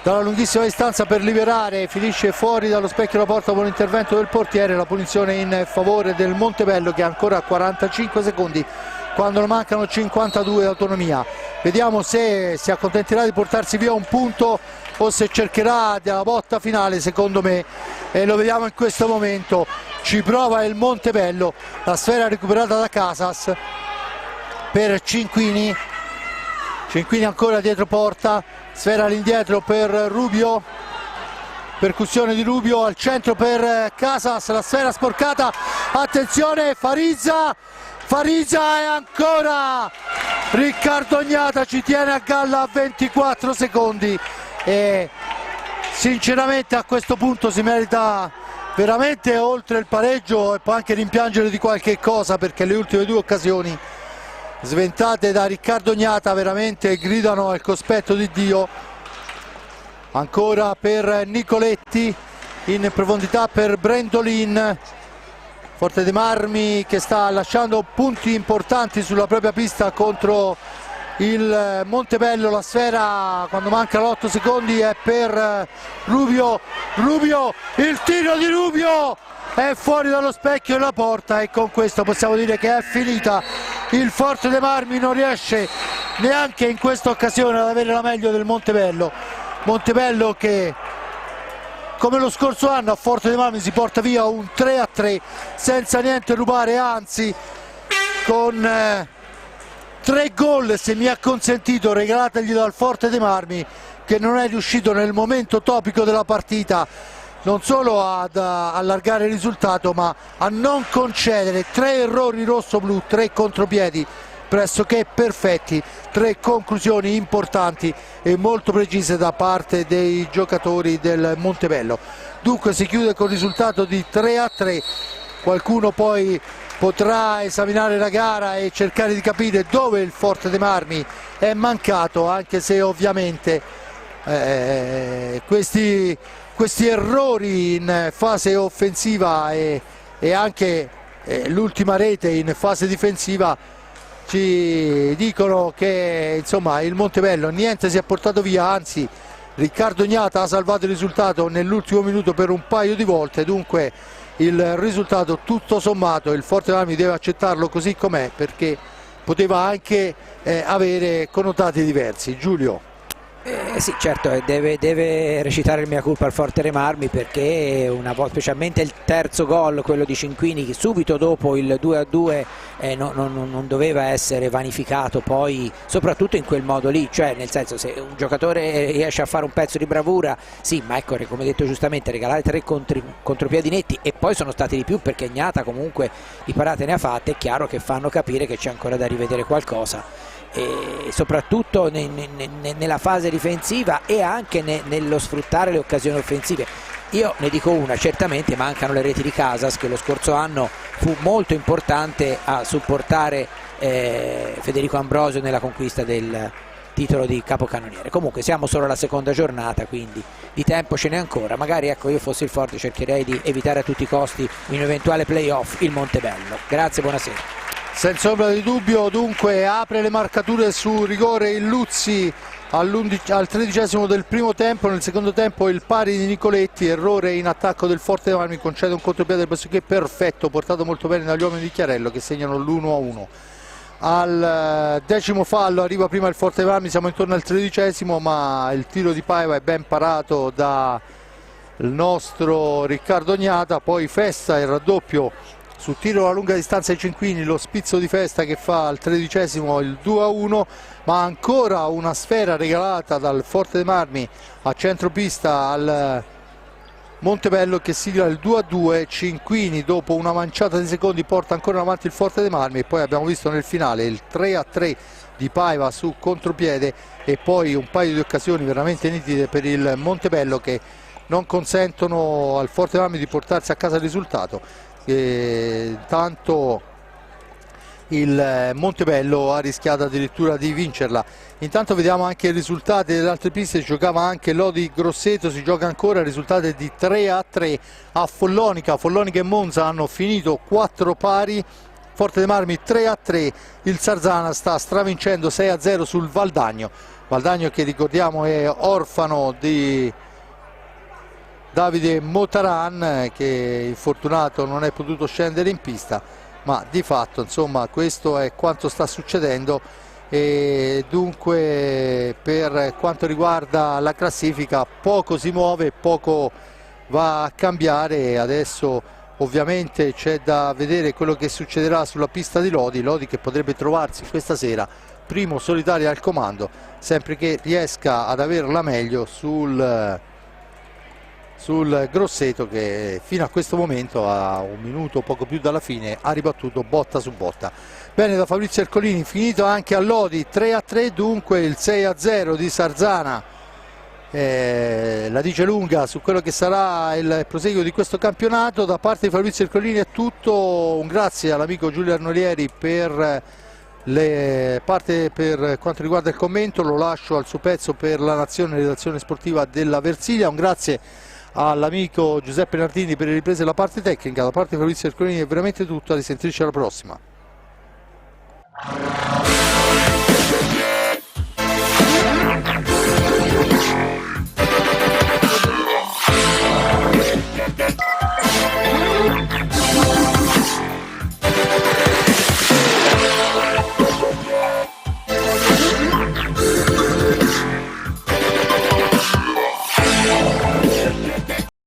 Speaker 1: dalla lunghissima distanza per liberare finisce fuori dallo specchio della porta con l'intervento del portiere. La punizione in favore del Montebello, che ha ancora 45 secondi quando ne mancano 52 d'autonomia. Vediamo se si accontenterà di portarsi via un punto o se cercherà della botta finale, secondo me, e lo vediamo in questo momento. Ci prova il Montebello, la sfera recuperata da Casas per Cinquini ancora dietro porta, sfera all'indietro per Rubio, percussione di Rubio al centro per Casas, la sfera sporcata, attenzione Farisa e ancora Riccardo Ognata ci tiene a galla a 24 secondi e sinceramente a questo punto si merita veramente, oltre il pareggio, e può anche rimpiangere di qualche cosa, perché le ultime 2 occasioni sventate da Riccardo Ognata veramente gridano al cospetto di Dio. Ancora per Nicoletti, in profondità per Brendolin. Forte dei Marmi che sta lasciando punti importanti sulla propria pista contro il Montebello. La sfera quando mancano 8 secondi è per Rubio, il tiro di Rubio è fuori dallo specchio della porta e con questo possiamo dire che è finita. Il Forte dei Marmi non riesce neanche in questa occasione ad avere la meglio del Montebello che, come lo scorso anno, a Forte dei Marmi si porta via un 3-3 senza niente rubare, anzi con 3 gol, se mi ha consentito, regalategli dal Forte dei Marmi, che non è riuscito nel momento topico della partita non solo ad allargare il risultato, ma a non concedere 3 errori rosso-blu, 3 contropiedi pressoché perfetti, 3 conclusioni importanti e molto precise da parte dei giocatori del Montebello. Dunque si chiude con il risultato di 3-3. Qualcuno poi potrà esaminare la gara e cercare di capire dove il Forte dei Marmi è mancato, anche se ovviamente questi errori in fase offensiva e anche l'ultima rete in fase difensiva ci dicono che insomma il Montebello niente si è portato via, anzi Riccardo Ognata ha salvato il risultato nell'ultimo minuto per un paio di volte. Dunque il risultato tutto sommato il Forte dei Marmi deve accettarlo così com'è, perché poteva anche avere connotati diversi. Giulio.
Speaker 2: Sì, certo, deve recitare il mea culpa al Forte dei Marmi, perché una volta, specialmente il terzo gol, quello di Cinquini, che subito dopo il 2-2 non doveva essere vanificato poi, soprattutto in quel modo lì, cioè nel senso, se un giocatore riesce a fare un pezzo di bravura, sì, ma ecco, come detto giustamente, regalare 3 contropiedi netti, e poi sono stati di più perché Ognata comunque di parate ne ha fatte, è chiaro che fanno capire che c'è ancora da rivedere qualcosa. e soprattutto nella fase difensiva e anche nello sfruttare le occasioni offensive. Io ne dico una: certamente mancano le reti di Casas, che lo scorso anno fu molto importante a supportare Federico Ambrosio nella conquista del titolo di capocannoniere. Comunque siamo solo alla seconda giornata, quindi di tempo ce n'è ancora. Magari, ecco, io fossi il Forte cercherei di evitare a tutti i costi in un eventuale playoff il Montebello. Grazie, buonasera.
Speaker 1: Senza ombra di dubbio, dunque, apre le marcature su rigore il Luzzi al 13° del primo tempo. Nel secondo tempo il pari di Nicoletti, errore in attacco del Forte dei Marmi, concede un contropiede del Bassoché perfetto, portato molto bene dagli uomini di Chiarello, che segnano l'1-1. Al 10° fallo arriva prima il Forte dei Marmi, siamo intorno al 13°, ma il tiro di Paiva è ben parato dal nostro Riccardo Gnata. Poi Festa, il raddoppio su tiro a lunga distanza ai cinquini, lo spizzo di Festa che fa al 13° il 2-1, ma ancora una sfera regalata dal Forte dei Marmi a centropista al Montebello, che sigla il 2-2. Cinquini, dopo una manciata di secondi, porta ancora avanti il Forte dei Marmi, e poi abbiamo visto nel finale il 3-3 di Paiva su contropiede, e poi un paio di occasioni veramente nitide per il Montebello che non consentono al Forte dei Marmi di portarsi a casa il risultato. Tanto il Montebello ha rischiato addirittura di vincerla. Intanto vediamo anche i risultati delle altre piste. Si giocava anche Lodi Grosseto, si gioca ancora, il risultato è di 3-3 a Follonica. Follonica e Monza hanno finito 4 pari, Forte dei Marmi 3-3, il Sarzana sta stravincendo 6-0 sul Valdagno. Valdagno che, ricordiamo, è orfano di Davide Motaran, che infortunato non è potuto scendere in pista, ma di fatto, insomma, questo è quanto sta succedendo. E dunque, per quanto riguarda la classifica, poco si muove, poco va a cambiare. Adesso ovviamente c'è da vedere quello che succederà sulla pista di Lodi che potrebbe trovarsi questa sera primo solitario al comando, sempre che riesca ad averla meglio sul Grosseto, che fino a questo momento, a un minuto poco più dalla fine, ha ribattuto botta su botta. Bene da Fabrizio Ercolini, finito anche a Lodi 3-3, dunque il 6-0 di Sarzana la dice lunga su quello che sarà il proseguo di questo campionato. Da parte di Fabrizio Ercolini è tutto, un grazie all'amico Giulio Arnolieri per per quanto riguarda il commento, lo lascio al suo pezzo per La Nazione, redazione sportiva della Versilia. Un grazie all'amico Giuseppe Nardini per le riprese della parte tecnica. Da parte di Fabrizio Ercolini è veramente tutto, a risentirci alla prossima.